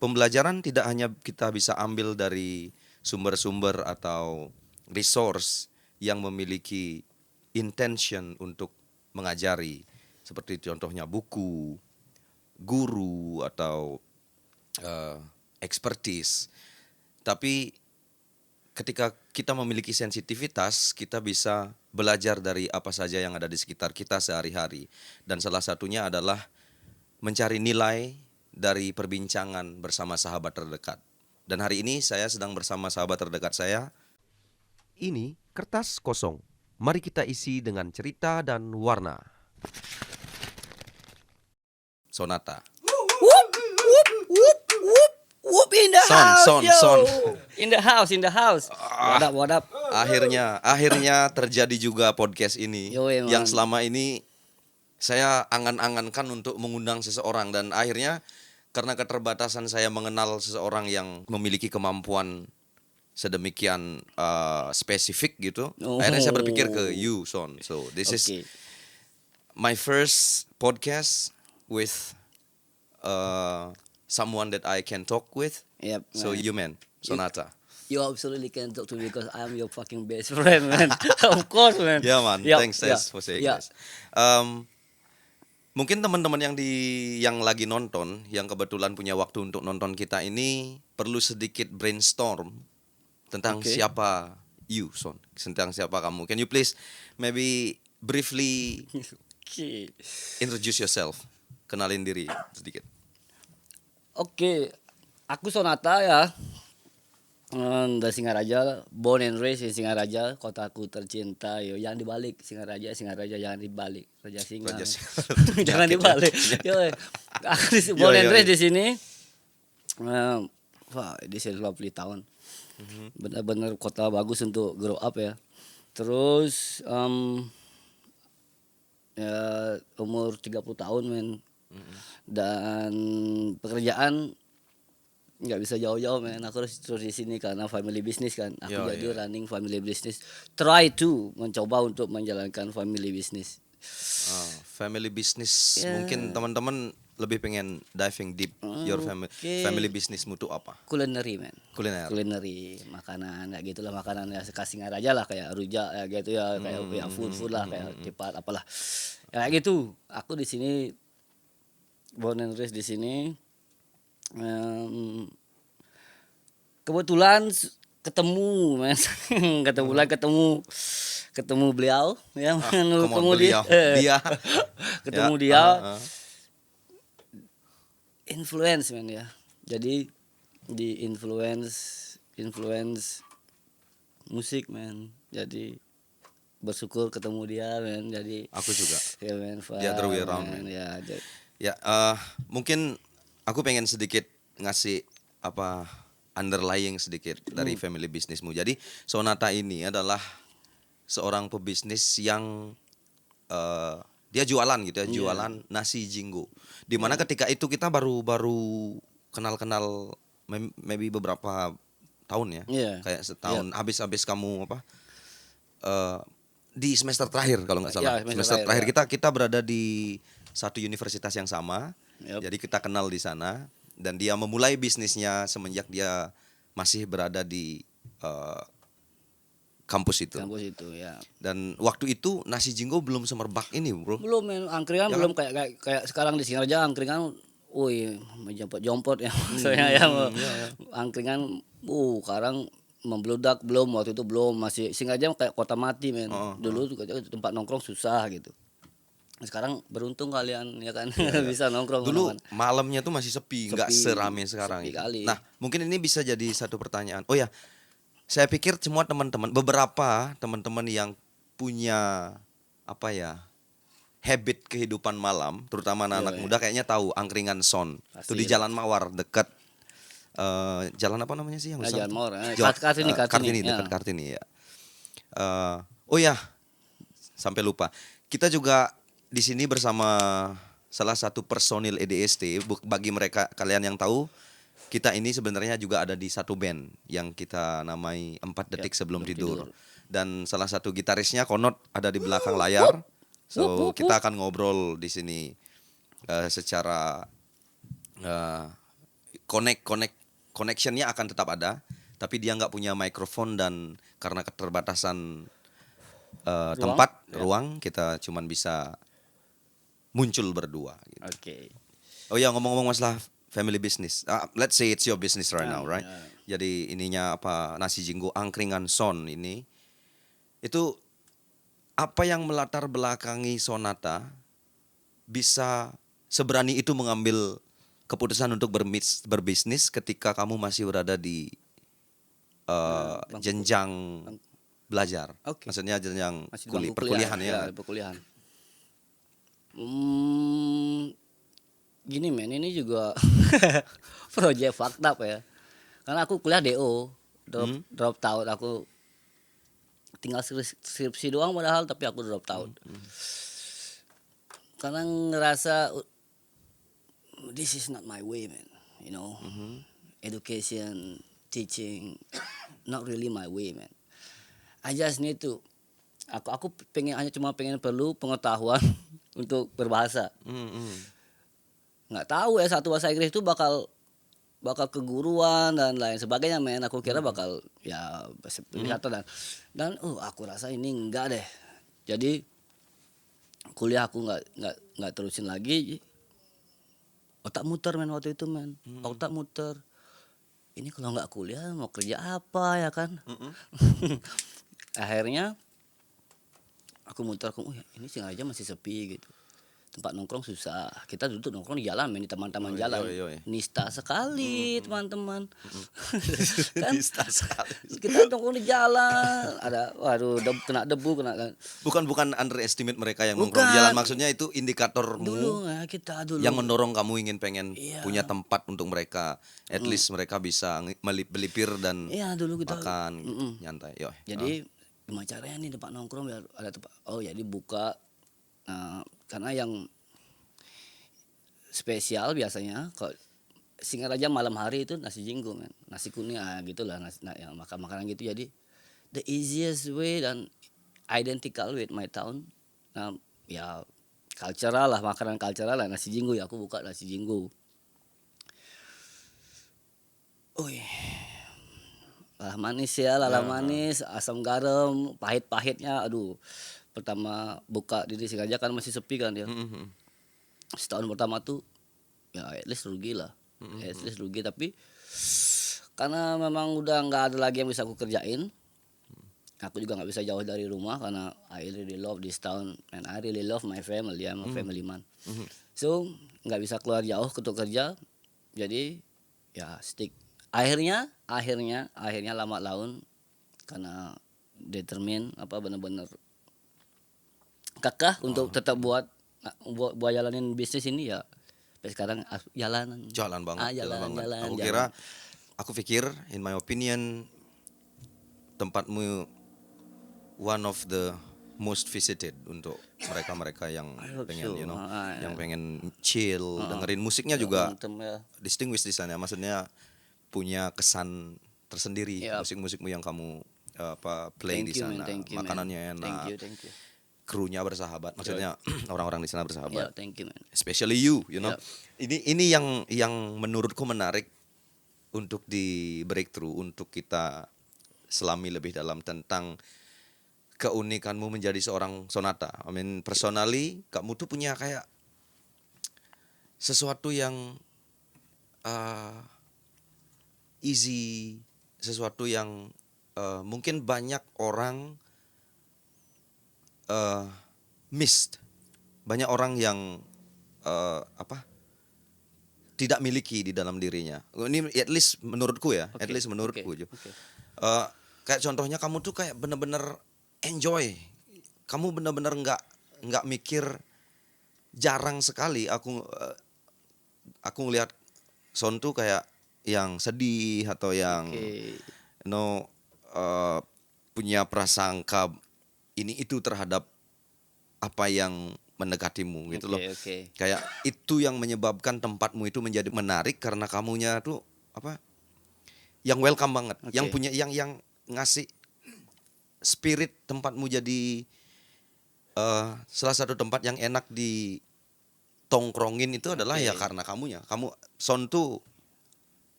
pembelajaran tidak hanya kita bisa ambil dari sumber-sumber atau resource yang memiliki intention untuk mengajari, seperti contohnya buku, guru atau expertise. Tapi ketika kita memiliki sensitivitas, kita bisa belajar dari apa saja yang ada di sekitar kita sehari-hari. Dan salah satunya adalah mencari nilai dari perbincangan bersama sahabat terdekat. Dan hari ini saya sedang bersama sahabat terdekat saya. Ini kertas kosong. Mari kita isi dengan cerita dan warna. Sonata. Whoop in the house, yo. Son. In the house. What up? Akhirnya terjadi juga podcast ini. Yo, man. Yang selama ini saya angan-angankan untuk mengundang seseorang, dan akhirnya karena keterbatasan saya mengenal seseorang yang memiliki kemampuan sedemikian spesifik gitu. Akhirnya saya berpikir ke you, Son. So this is my first podcast with someone that I can talk with. Yep, So man. you, man, Sonata. You absolutely can talk to me because I'm your fucking best friend, man. Of course, man. Yeah, man. Yep, Thanks for saying yeah. this. Mungkin teman-teman yang lagi nonton, yang kebetulan punya waktu untuk nonton kita ini, perlu sedikit brainstorm tentang siapa you, Son. Tentang siapa kamu. Can you please maybe briefly introduce yourself? Kenalin diri sedikit. Oke, aku Sonata ya. Dari Singaraja, born and raised in Singaraja, kotaku tercinta. Yo, jangan dibalik, Singaraja jangan dibalik. Raja Singa. Jangan dibalik. Yo, aku born and raised di sini. Wah, this is lovely town. Benar-benar kota bagus untuk grow up ya. Terus ya umur 30 tahun, men. Dan pekerjaan nggak bisa jauh-jauh, men. Aku harus terus di sini karena family business kan. Aku running family business. Try to mencoba untuk menjalankan family business. Family business. Mungkin teman-teman lebih pengen diving deep your family businessmu tuh apa? Culinary, man. Culinary, makanan ya gitulah, makanan ya Singaraja lah, kayak rujak ya gitu ya, kayak food lah, kayak cepat apalah. Ya gitu. Aku di sini born and raised di sini. Kebetulan ketemu, man. ketemu beliau ya, ketemu dia. Ketemu dia. Influence, man ya. Jadi di influence musik, man. Jadi bersyukur ketemu dia, man. Jadi aku juga. Ya, man, The other way around, man. Ya, mungkin aku pengen sedikit ngasih underlying sedikit dari family businessmu. Jadi Sonata ini adalah seorang pebisnis yang dia jualan gitu ya, jualan nasi jinggo. Dimana ketika itu kita baru kenal maybe beberapa tahun ya, kayak setahun. Habis kamu di semester terakhir kalau nggak salah. Semester terakhir kita berada di satu universitas yang sama. Jadi kita kenal di sana, dan dia memulai bisnisnya semenjak dia masih berada di kampus itu ya. Dan waktu itu nasi jinggo belum semerbak ini, bro. Belum, men. Angkringan ya, belum kan? kayak sekarang di Singaraja. Angkringan menjompot ya maksudnya ya. Angkringan sekarang membludak, belum, waktu itu belum, masih Singaraja kayak kota mati, men. Dulu tempat nongkrong susah gitu. Sekarang beruntung kalian ya kan, bisa nongkrong. Dulu malamnya tuh masih sepi, nggak serame sekarang. Nah, mungkin ini bisa jadi satu pertanyaan. Oh ya, saya pikir semua beberapa teman-teman yang punya habit kehidupan malam, terutama anak-anak muda, kayaknya tahu angkringan Son. Itu di Jalan Mawar, dekat jalan apa namanya sih yang besar? Jalan Mawar. Kartini, dekat Kartini ya. Oh ya, sampai lupa. Kita juga di sini bersama salah satu personil EDST. Bagi mereka kalian yang tahu, kita ini sebenarnya juga ada di satu band yang kita namai 4 detik sebelum tidur. Dan salah satu gitarisnya Konot ada di belakang layar. So kita akan ngobrol di sini secara connectionnya akan tetap ada, tapi dia nggak punya mikrofon dan karena keterbatasan tempat ruang kita cuman bisa muncul berdua. Gitu. Oke. Oh ya, ngomong-ngomong masalah family business. Let's say it's your business right now, right? Jadi ininya apa, nasi jinggo angkringan Son ini itu apa yang melatar belakangi Sonata bisa seberani itu mengambil keputusan untuk berbisnis ketika kamu masih berada di jenjang belajar. Oke. Maksudnya jenjang Masih perkuliahan ya. Perkuliahan. Gini men, ini juga proyek fakta ya. Karena aku kuliah DO, drop tahun, aku tinggal skripsi doang padahal, tapi aku drop tahun. Karena ngerasa this is not my way man, you know. Education, teaching, not really my way man. I just need to, aku cuma pengen perlu pengetahuan untuk berbahasa. Nggak tahu ya satu bahasa Inggris itu bakal keguruan dan lain sebagainya men. Aku kira bakal ya wisata dan aku rasa ini enggak deh. Jadi kuliah aku nggak terusin lagi. Otak muter men waktu itu men. Otak muter. Ini kalau nggak kuliah mau kerja apa ya kan? Akhirnya aku muter, ini Singaraja masih sepi gitu. Tempat nongkrong susah. Kita duduk nongkrong di jalan, di teman-teman jalan. Nista sekali teman-teman. Kan? Nista sekali. Kita nongkrong di jalan. Ada, kena debu, Bukan underestimate mereka yang nongkrong di jalan. Maksudnya itu indikatormu dulu, kita dulu yang mendorong kamu pengen punya tempat untuk mereka. At least mereka bisa melipir dan dulu kita makan nyantai. Jadi gimana caranya nih tempat nongkrong biar ada tempat. Jadi buka. Karena yang spesial biasanya kalau Singaraja malam hari itu nasi jinggo men, nasi kuning gitulah, yang makan-makanan gitu. Jadi the easiest way dan identical with my town, ya cultural lah, makanan cultural lah, nasi jinggo. Ya aku buka nasi jinggo. Lalah manis ya, manis, asam garam, pahit-pahitnya, aduh. Pertama buka di Singaraja kan masih sepi kan dia. Setahun pertama tuh ya at least rugi lah. At least rugi, tapi karena memang udah nggak ada lagi yang bisa aku kerjain. Aku juga nggak bisa jauh dari rumah karena I really love this town and I really love my family. I'm a family man. So nggak bisa keluar jauh untuk kerja. Jadi ya stick. Akhirnya lama laun karena determine benar-benar kakak untuk tetap buat jalanin bisnis ini ya. Sampai sekarang jalan banget. Jalan. Aku pikir in my opinion tempatmu one of the most visited untuk mereka yang pengen yang pengen chill, dengerin musiknya juga distinguished di sana. Maksudnya punya kesan tersendiri musik-musikmu yang kamu play di sana. Makanannya enak. Thank you. Krunya bersahabat, maksudnya orang-orang di sana bersahabat. Thank you man. Especially you know. Ini yang menurutku menarik untuk di breakthrough, untuk kita selami lebih dalam tentang keunikanmu menjadi seorang Sonata. I mean personally, kamu tuh punya kayak sesuatu yang easy, sesuatu yang mungkin banyak orang missed, banyak orang yang tidak miliki di dalam dirinya. Ini at least menurutku ya, at least menurutku. Kayak contohnya kamu tuh kayak bener-bener enjoy, kamu bener-bener nggak mikir. Jarang sekali aku ngelihat Son tuh kayak yang sedih atau yang punya prasangka ini itu terhadap apa yang mendekatimu gitu loh. Kayak itu yang menyebabkan tempatmu itu menjadi menarik karena kamunya tuh yang welcome banget, yang punya yang ngasih spirit tempatmu jadi salah satu tempat yang enak di tongkrongin itu adalah ya karena kamunya. Son tuh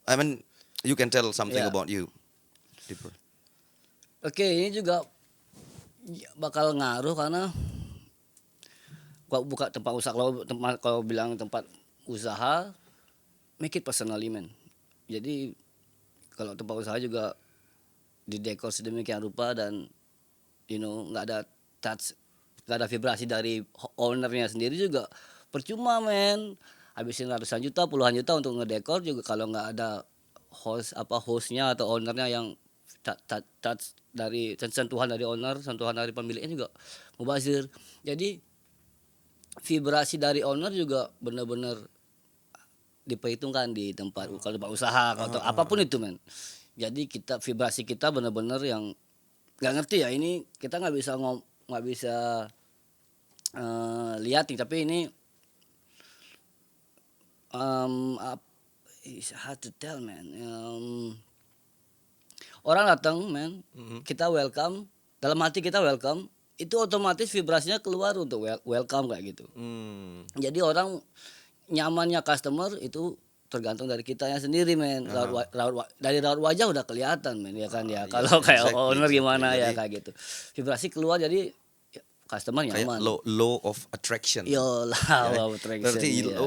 I mean, you can tell something Yeah. about you. Deeper. Oke, ini juga bakal ngaruh karena kalau buka tempat usaha, kalau bilang tempat usaha, make it personally man. Jadi kalau tempat usaha juga didekor sedemikian rupa dan nggak ada touch, nggak ada vibrasi dari ownernya sendiri juga percuma men. Habisin ratusan juta, puluhan juta untuk ngedekor juga kalau nggak ada hostnya atau ownernya yang touch dari sentuhan dari owner, sentuhan dari pemiliknya juga mubazir. Jadi vibrasi dari owner juga benar-benar diperhitungkan di tempat kalau tempat usaha atau apapun itu men. Jadi vibrasi kita benar-benar yang nggak ngerti ya, ini kita nggak bisa lihat nih, tapi ini it's hard to tell man. Orang datang man, kita welcome, dalam hati kita welcome, itu otomatis vibrasinya keluar untuk welcome kayak gitu. Jadi orang nyamannya customer itu tergantung dari kitanya sendiri men. Dari raut wajah udah kelihatan men ya kan ya. Kalau kayak owner gimana ya kayak gitu. Vibrasi keluar jadi customer nyaman. Kayak law of attraction. Yo, law of attraction. Berarti ya.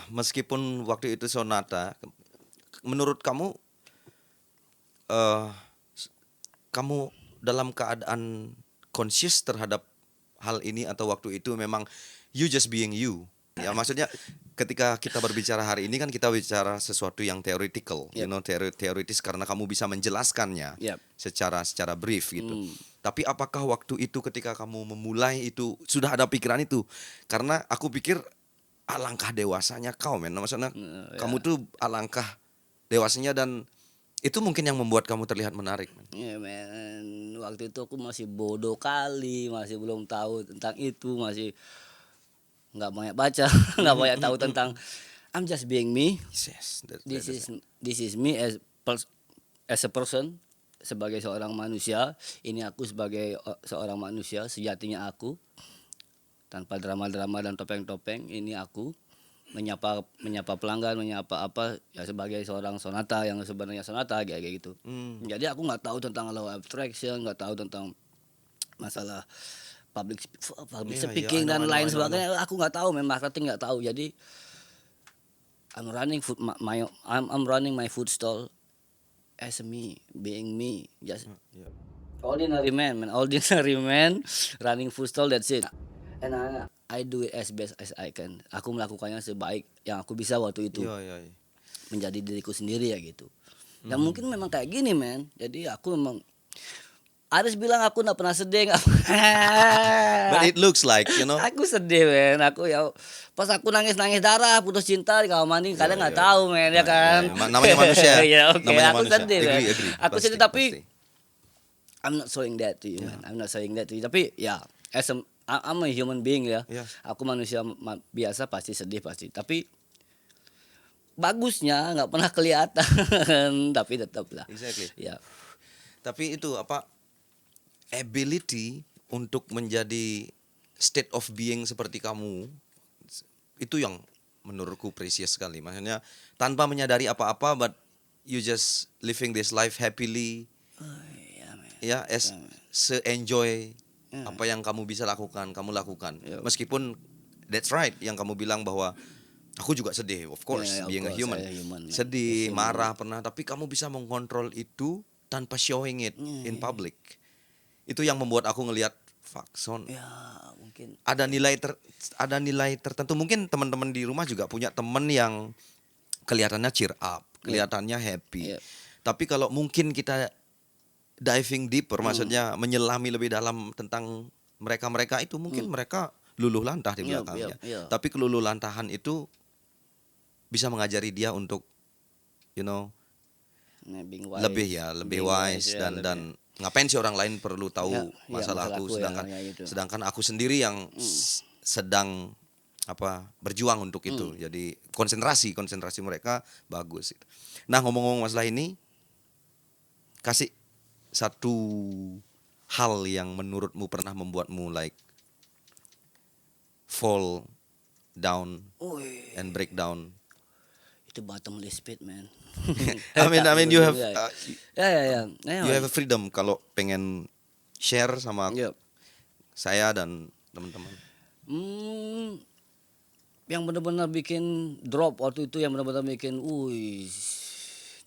meskipun waktu itu Sonata, menurut kamu kamu dalam keadaan conscious terhadap hal ini atau waktu itu memang you just being you? Ya maksudnya ketika kita berbicara hari ini kan kita bicara sesuatu yang theoretical, teoritis karena kamu bisa menjelaskannya secara brief gitu. Tapi apakah waktu itu ketika kamu memulai itu sudah ada pikiran itu? Karena aku pikir alangkah dewasanya kau men, maksudnya kamu tuh alangkah dewasanya dan itu mungkin yang membuat kamu terlihat menarik. Iya men, waktu itu aku masih bodoh kali, masih belum tahu tentang itu, masih nggak banyak baca, nggak banyak tahu tentang. I'm just being me. Yes, this is me as a person, sebagai seorang manusia. Ini aku sebagai seorang manusia sejatinya aku, tanpa drama-drama dan topeng-topeng. Ini aku menyapa pelanggan, menyapa apa ya sebagai seorang Sonata yang sebenarnya Sonata kayak gitu. Jadi aku nggak tahu tentang law of attraction, nggak tahu tentang masalah public speaking dan lain sebagainya. Aku nggak tahu, memang marketing nggak tahu. Jadi I'm running my food stall as me, being me, just ordinary man, running food stall, that's it. And I do it as best as I can. Aku melakukannya sebaik yang aku bisa waktu itu. Menjadi diriku sendiri ya gitu. Dan mungkin memang kayak gini men. Jadi aku memang Aris bilang aku nggak pernah sedih, But it looks like, Aku sedih men. Aku ya pas aku nangis darah, putus cinta di kamar mandi, kadang nggak tahu men ya kan. Namanya manusia. Aku sedih men. Aku sedih tapi I'm not showing that to you man. I'm not showing that to you. Tapi ya I'm a human being ya. Aku manusia biasa, pasti sedih pasti. Tapi bagusnya nggak pernah kelihatan. Tapi tetaplah. Exactly. Ya. Tapi itu ability untuk menjadi state of being seperti kamu itu yang menurutku precious sekali. Maksudnya tanpa menyadari apa-apa, but you just living this life happily. Se-enjoy apa yang kamu bisa lakukan, kamu lakukan. Meskipun that's right yang kamu bilang bahwa aku juga sedih, of course, being a human. Sedih, marah pernah, tapi kamu bisa mengontrol itu tanpa showing it in public. Itu yang membuat aku ngelihat Son. Ya, mungkin ada nilai tertentu. Mungkin teman-teman di rumah juga punya teman yang kelihatannya cheer up, kelihatannya happy. Tapi kalau mungkin kita diving deeper, maksudnya menyelami lebih dalam tentang mereka itu, mungkin mereka luluh lantah di belakangnya. Tapi keluluh lantahan itu bisa mengajari dia untuk lebih wise dan ngapain sih orang lain perlu tahu masalah aku, sedangkan aku sendiri yang sedang berjuang untuk itu. Jadi konsentrasi mereka bagus. Nah, ngomong-ngomong masalah ini, kasih satu hal yang menurutmu pernah membuatmu fall down and break down. the bottomless pit, man. I mean you have Ya. you have a freedom kalau pengen share sama Yep. saya dan teman-teman. Yang benar-benar bikin drop waktu itu, yang benar-benar bikin,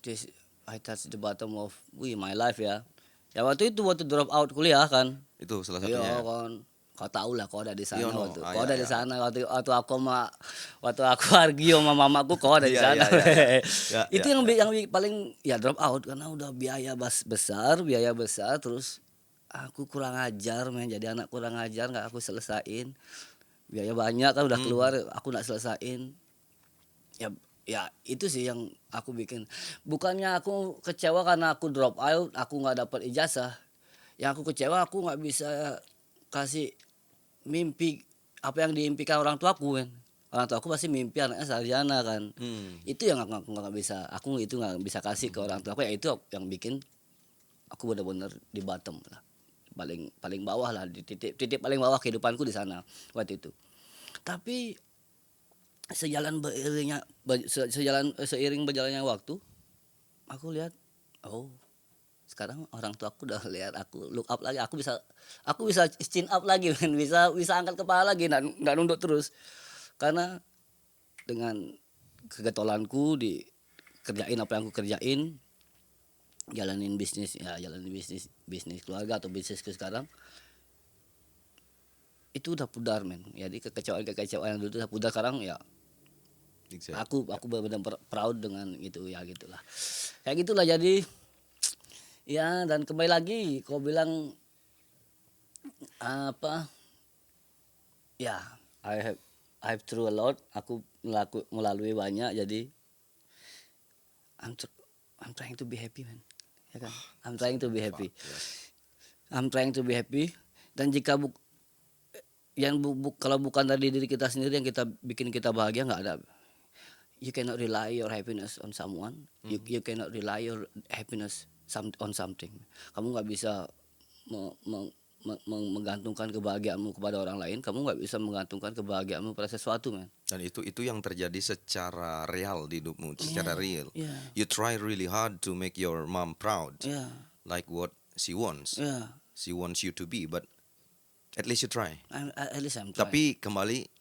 this I touch the bottom of my life ya. Ya waktu drop out kuliah kan. Itu salah Iya satunya. kan. Kau tahu lah, kau ada di sana Iya, no. waktu. Ah, Kau ya, ada di ya. sana waktu waktu aku argio sama mamaku, kau ada di Iya, sana. iya, iya. Ya, Itu ya, yang paling ya drop out karena udah biaya besar terus aku kurang ajar, men. Jadi anak kurang ajar, nggak aku selesain. Biaya banyak kan udah keluar, aku nggak selesain. Ya itu sih yang aku bikin. Bukannya aku kecewa karena aku drop out, aku nggak dapat ijazah. Yang aku kecewa aku nggak bisa kasih mimpi apa yang diimpikan orang tuaku, kan. Orang tuaku pasti mimpi anaknya sarjana kan. Itu yang aku nggak bisa, aku itu nggak bisa kasih ke orang tuaku. Ya itu yang bikin aku benar-benar di bottom lah, paling bawah lah, di titik paling bawah kehidupanku di sana waktu itu. Tapi seiring berjalannya waktu, aku lihat, sekarang orang tua aku udah lihat aku look up lagi, aku bisa chin up lagi, men. bisa angkat kepala lagi, nggak nunduk terus, karena dengan kegetolanku di kerjain apa yang aku kerjain, jalanin bisnis keluarga atau bisnisku sekarang, itu udah pudar, men. Jadi kekecewaan yang dulu itu udah pudar sekarang ya. Exactly. Aku benar-benar proud dengan itu ya, gitulah. Kayak gitulah, jadi ya. Dan kembali lagi kau bilang apa? Ya, I have through a lot. Aku melalui banyak, jadi I'm trying to be happy, man. Ya kan? I'm trying to be happy. I'm trying to be happy. Dan jika kalau bukan dari diri kita sendiri yang bikin kita bahagia, nggak ada. You cannot rely your happiness on someone. You cannot rely your happiness on something. Kamu nggak bisa menggantungkan kebahagiaanmu kepada orang lain. Kamu nggak bisa menggantungkan kebahagiaanmu pada sesuatu, man. Dan itu yang terjadi secara real di hidupmu, secara real. Yeah. You try really hard to make your mom proud, like what she wants. Yeah. She wants you to be, but at least you try. At least I'm trying. Tapi kembali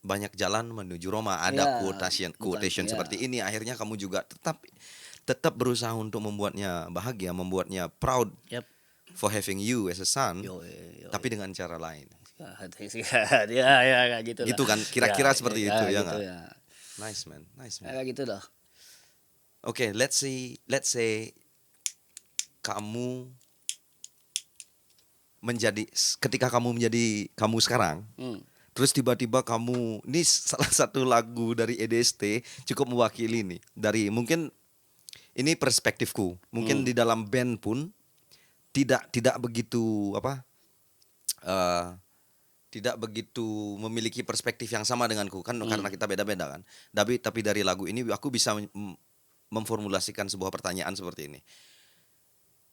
banyak jalan menuju Roma. Ada quotation seperti ini. Akhirnya kamu juga tetap berusaha untuk membuatnya bahagia, membuatnya proud. Yep. For having you as a son, Yo. tapi dengan cara lain. Ya gitu lah. Gitu kan, kira-kira seperti itu ya gitu nggak? ya. Nice man. Kayak gitu loh. Okay, let's say ketika kamu menjadi kamu sekarang, terus tiba-tiba kamu, ini salah satu lagu dari EDST cukup mewakili nih. Dari mungkin ini perspektifku, mungkin di dalam band pun tidak begitu tidak begitu memiliki perspektif yang sama denganku kan, karena kita beda-beda kan. Tapi dari lagu ini aku bisa memformulasikan sebuah pertanyaan seperti ini.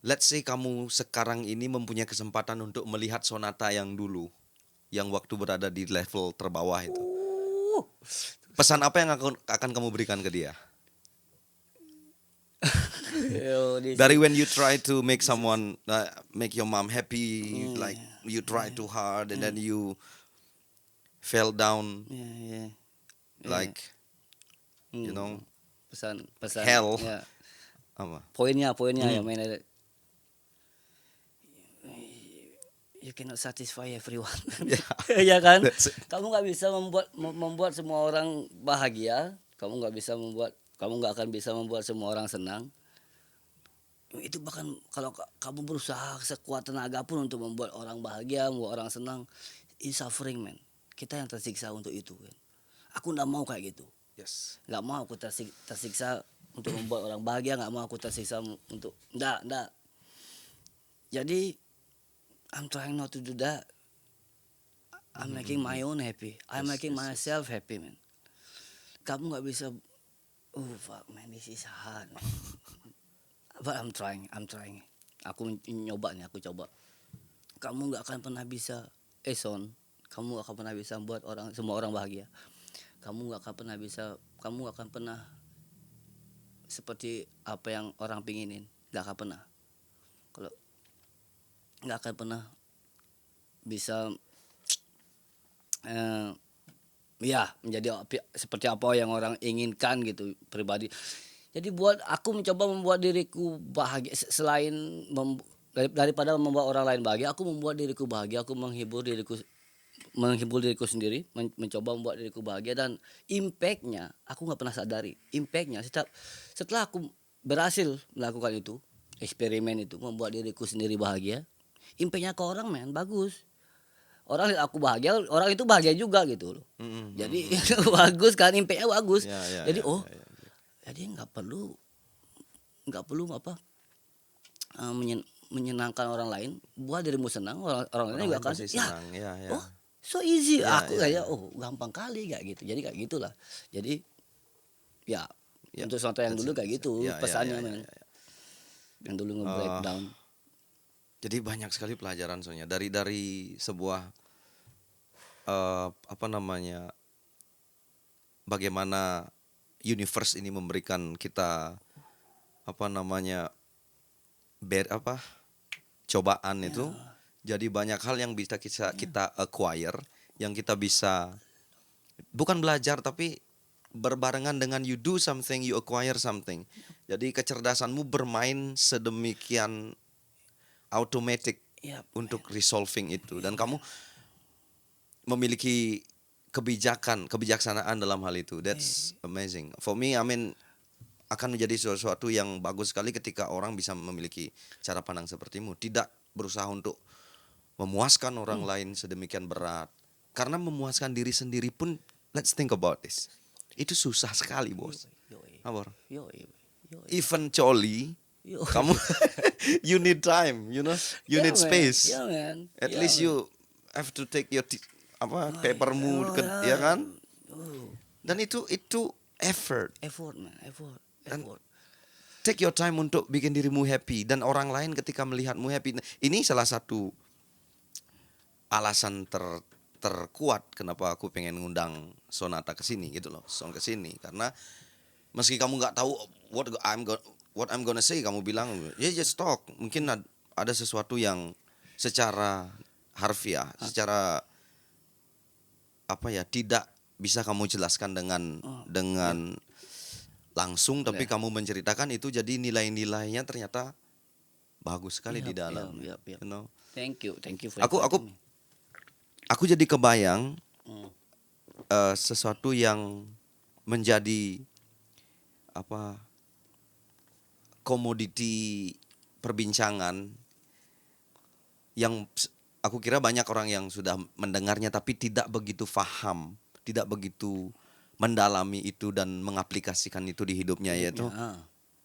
Let's say kamu sekarang ini mempunyai kesempatan untuk melihat Sonata yang dulu, yang waktu berada di level terbawah itu. Pesan apa yang akan kamu berikan ke dia? Dari when you try to make someone make your mom happy, like you try too hard and then you fell down, like you know, pesan hell. Ya. Apa? Poinnya ya, main ada. You cannot satisfy everyone. Ya kan? Kamu nggak bisa membuat semua orang bahagia. Kamu nggak akan bisa membuat semua orang senang. Itu bahkan kalau kamu berusaha sekuat tenaga pun untuk membuat orang bahagia, membuat orang senang, it's suffering, man. Kita yang tersiksa untuk itu, kan. Aku nggak mau kayak gitu. Yes. Nggak mau aku tersiksa untuk membuat orang bahagia, nggak mau aku tersiksa untuk nggak. Jadi I'm trying not to do that. I'm making my own happy. I'm making myself happy, man. Kamu nggak bisa. Fuck, man, this is hard, man. But I'm trying. Aku nyoba nih, aku coba. Kamu nggak akan pernah bisa, Son. Kamu nggak akan pernah bisa membuat semua orang bahagia. Kamu nggak akan pernah seperti apa yang orang pinginin, nggak akan pernah. Kalau nggak akan pernah bisa ya menjadi seperti apa yang orang inginkan gitu pribadi. Jadi aku mencoba membuat diriku bahagia selain daripada membuat orang lain bahagia, aku membuat diriku bahagia, aku menghibur diriku sendiri, mencoba membuat diriku bahagia, dan impactnya aku nggak pernah sadari. Impactnya setelah aku berhasil melakukan itu, eksperimen itu, membuat diriku sendiri bahagia, impactnya ke orang bagus. Orang lihat aku bahagia, orang itu bahagia juga gitu loh. Jadi bagus kan, impactnya bagus. Jadi jadi nggak perlu apa menyenangkan orang lain, buat dirimu senang, orang lain juga akan senang. Oh so easy, aku kayak ya. oh gampang kali kayak gitu. Jadi kayak gitulah. Jadi ya, untuk sonata yang dulu kayak gitu pesannya yang dulu nge-breakdown. Jadi banyak sekali pelajaran soalnya dari sebuah bagaimana universe ini memberikan kita cobaan itu. Jadi banyak hal yang bisa kita acquire, yang kita bisa bukan belajar tapi berbarengan dengan you do something, you acquire something. Jadi kecerdasanmu bermain sedemikian automatic untuk resolving itu, dan kamu memiliki kebijaksanaan dalam hal itu. That's amazing. For me, akan menjadi sesuatu yang bagus sekali ketika orang bisa memiliki cara pandang sepertimu, tidak berusaha untuk memuaskan orang lain sedemikian berat. Karena memuaskan diri sendiri pun, let's think about this, itu susah sekali, bos. Even Choli, kamu you need time, you need space. At least you have to take your papermu, ya kan? Dan itu effort. Dan take your time untuk bikin dirimu happy, dan orang lain ketika melihatmu happy. Ini salah satu alasan terkuat kenapa aku pengen ngundang Sonata ke sini gitu loh, Song ke sini, karena meski kamu nggak tahu what I'm gonna say, kamu bilang just talk. Mungkin ada sesuatu yang secara harfiah, secara tidak bisa kamu jelaskan dengan langsung, tapi kamu menceritakan itu, jadi nilai-nilainya ternyata bagus sekali di dalam. You know? Thank you for aku jadi kebayang sesuatu yang menjadi komoditi perbincangan yang aku kira banyak orang yang sudah mendengarnya tapi tidak begitu paham, tidak begitu mendalami itu dan mengaplikasikan itu di hidupnya, yaitu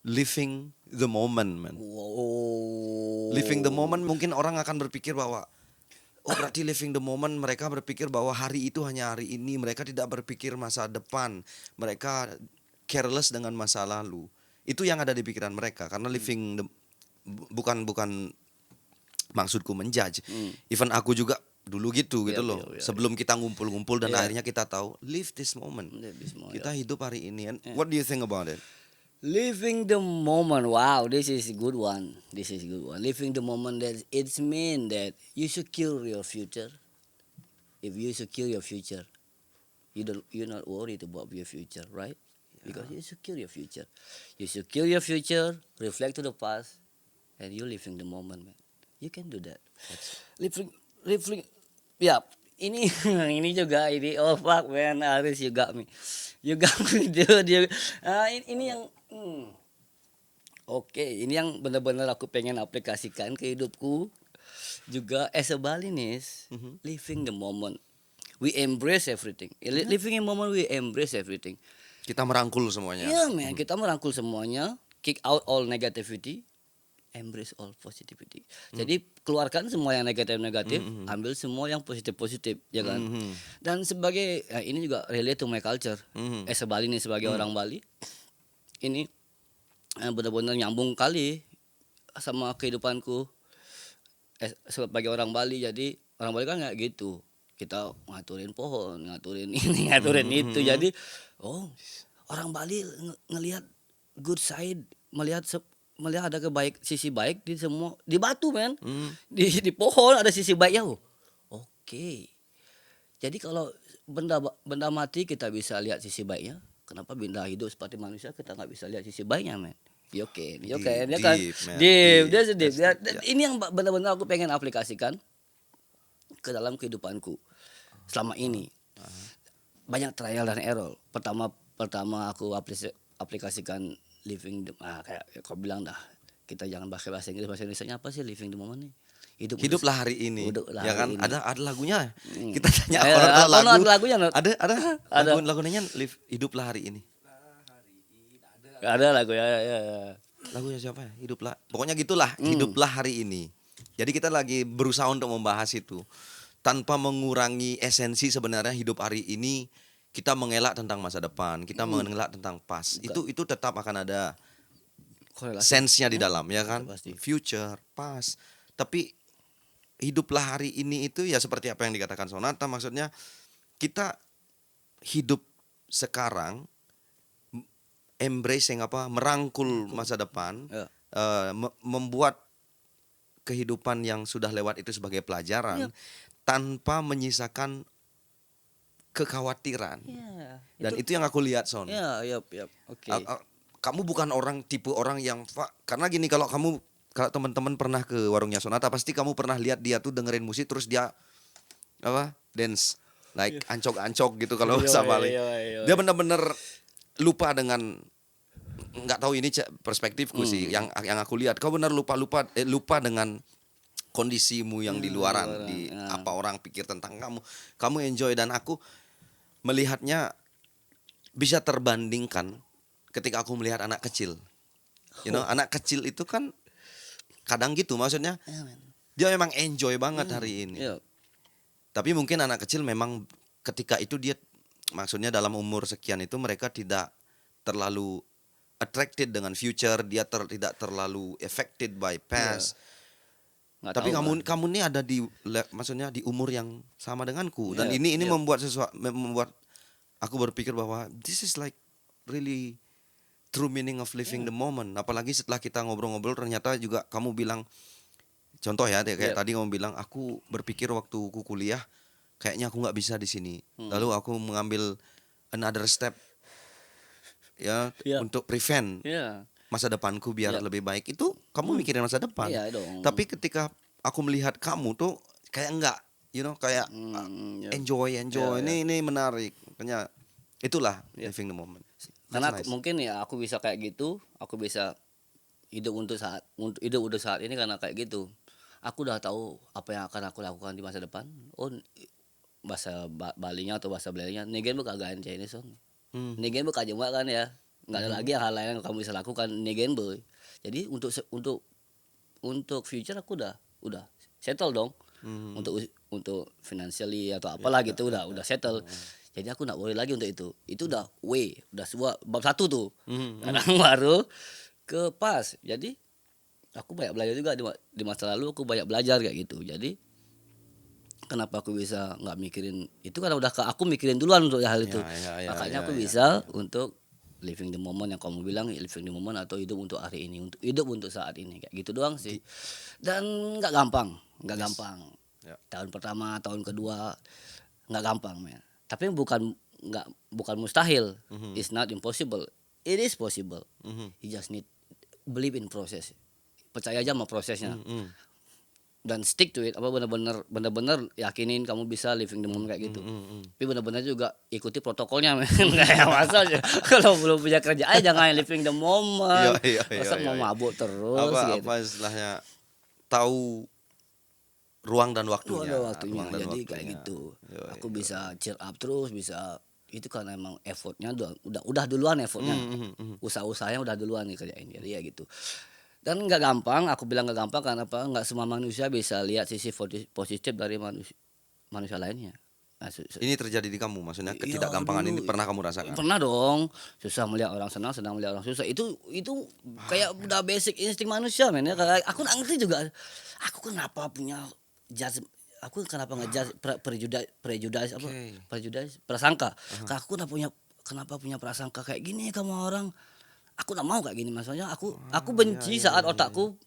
living the moment, man. Living the moment, mungkin orang akan berpikir bahwa berarti living the moment, mereka berpikir bahwa hari itu hanya hari ini, mereka tidak berpikir masa depan, mereka careless dengan masa lalu. Itu yang ada di pikiran mereka, karena living bukan maksudku menjudge. Even aku juga dulu gitu loh. Sebelum kita ngumpul-ngumpul dan akhirnya kita tahu live this moment. Kita hidup hari ini. And what do you think about it? Living the moment. Wow, this is a good one. Living the moment, that it's mean that you secure your future. If you secure your future, you're not worried about your future, right? Because you secure your future. You secure your future, reflect to the past, and you living the moment, man. You can do that. Living. Ya, ini juga ini. Oh fuck man, Aris, you got me, dude. Ini yang ini yang benar-benar aku pengen aplikasikan ke hidupku juga as a Balinese. Living the moment, we embrace everything. Living in moment, we embrace everything. Kita merangkul semuanya. Iya, man, kita merangkul semuanya, kick out all negativity, embrace all positivity. Jadi keluarkan semua yang negatif, ambil semua yang positif, ya kan. Dan sebagai ini juga relate to my culture. As a Bali nih, sebagai orang Bali, ini benar-benar nyambung kali sama kehidupanku sebagai orang Bali. Jadi orang Bali kan nggak gitu. Kita ngaturin pohon, ngaturin ini, ngaturin itu. Jadi orang Bali ngelihat good side, melihat ada sisi baik di semua, di batu men, di pohon ada sisi baiknya. Oke. Jadi kalau benda mati kita bisa lihat sisi baiknya, kenapa benda hidup seperti manusia kita nggak bisa lihat sisi baiknya men? Oke, dia kan Deep, man. deep, dia Deep. sedih. That's deep, Ini yang benar-benar aku pengen aplikasikan ke dalam kehidupanku selama ini. Banyak trial dan error. Pertama aku aplikasikan living kayak kau bilang dah. Kita jangan bahasa Inggris, bahasa Indonesianya apa sih living the moment nih? Hiduplah hari ini. Hiduplah Ya kan hari ini. ada lagunya. Kita tanya Ayo, orang tahu lagu. ada lagunya, Not? Ada lagunya hiduplah hari ini. Ada lagu ya. Lagunya siapa ya? Hiduplah. Pokoknya gitulah, hiduplah hari ini. Jadi kita lagi berusaha untuk membahas itu tanpa mengurangi esensi sebenarnya hidup hari ini. Kita mengelak tentang masa depan, kita mengelak tentang past. Itu tetap akan ada sense-nya di dalam ya kan? Pasti. Future, past. Tapi hiduplah hari ini itu ya seperti apa yang dikatakan Sonata, maksudnya kita hidup sekarang embracing merangkul masa depan, Ya. membuat kehidupan yang sudah lewat itu sebagai pelajaran tanpa menyisakan kekhawatiran. Dan itu yang aku lihat, Son. Oke. Kamu bukan tipe orang yang karena gini, kalau teman-teman pernah ke warungnya Sonata pasti kamu pernah lihat dia tuh dengerin musik terus dia dance like ancok-ancok gitu kalau bahasa Bali. Dia benar-benar lupa dengan, nggak tahu ini perspektifku sih yang aku lihat. Kau benar lupa dengan kondisimu yang di luaran, apa orang pikir tentang kamu. Kamu enjoy, dan aku melihatnya bisa terbandingkan ketika aku melihat anak kecil. Anak kecil itu kan kadang gitu, maksudnya dia memang enjoy banget hari ini. Tapi mungkin anak kecil memang ketika itu dia, maksudnya dalam umur sekian itu mereka tidak terlalu attracted dengan future, dia tidak terlalu affected by past. Tapi kamu nih ada maksudnya di umur yang sama denganku, dan ini membuat aku berpikir bahwa this is like really true meaning of living the moment. Apalagi setelah kita ngobrol-ngobrol ternyata juga kamu bilang, contoh ya kayak tadi kamu bilang, aku berpikir waktu aku kuliah kayaknya aku nggak bisa di sini. Lalu aku mengambil another step untuk prevent masa depanku biar lebih baik. Itu kamu mikirin masa depan. Tapi ketika aku melihat kamu tuh kayak enggak, kayak enjoy. Ini menarik. Makanya itulah living the moment. Karena mungkin aku bisa kayak gitu, aku bisa hidup untuk saat ini karena kayak gitu. Aku udah tahu apa yang akan aku lakukan di masa depan. Bahasa Balinya atau bahasa Belayanya, negen kagak Chinese son. Negen aja kan ya. Enggak ada lagi hal lain yang kamu bisa lakukan negen boy. Jadi untuk future aku udah settle dong. Untuk financially atau apalah gitu udah settle. Jadi aku enggak worry lagi untuk itu. Itu udah bab 1 tuh. Sekarang baru ke pas. Jadi aku banyak belajar juga di masa lalu, aku banyak belajar kayak gitu. Jadi kenapa aku bisa nggak mikirin itu, karena udah aku mikirin duluan untuk hal itu. Makanya aku bisa untuk living the moment yang kamu bilang, living the moment atau hidup untuk hari ini, untuk hidup untuk saat ini, kayak gitu doang sih. Dan nggak gampang. Tahun pertama, tahun kedua nggak gampang, men. Tapi bukan mustahil. It's not impossible. It is possible. You just need believe in process. Percaya aja sama prosesnya. Dan stick to it, benar-benar yakinin kamu bisa living the moment kayak gitu. Tapi benar-benar juga ikuti protokolnya, men. Kayak masa kalau belum punya kerjaan jangan living the moment. Masa mau mabuk terus gitu. Apa istilahnya, tahu ruang dan waktunya. Jadi kayak gitu. Aku bisa cheer up terus, bisa itu karena emang effortnya udah duluan effortnya. Usaha-usahanya udah duluan nih kerjain. Jadi ya gitu. Dan nggak gampang, aku bilang nggak gampang karena apa? Nggak semua manusia bisa lihat sisi positif dari manusia lainnya. Ini terjadi di kamu, maksudnya ketidakgampangan ini pernah kamu rasakan? Pernah dong. Susah melihat orang senang melihat orang susah. Itu kayak udah basic insting manusia, men. Kayak aku nggak ngerti juga. Aku kenapa punya ngejudge prasangka. Aku kenapa punya prasangka kayak gini kamu orang. aku nggak mau kayak gini, maksudnya aku benci saat otakku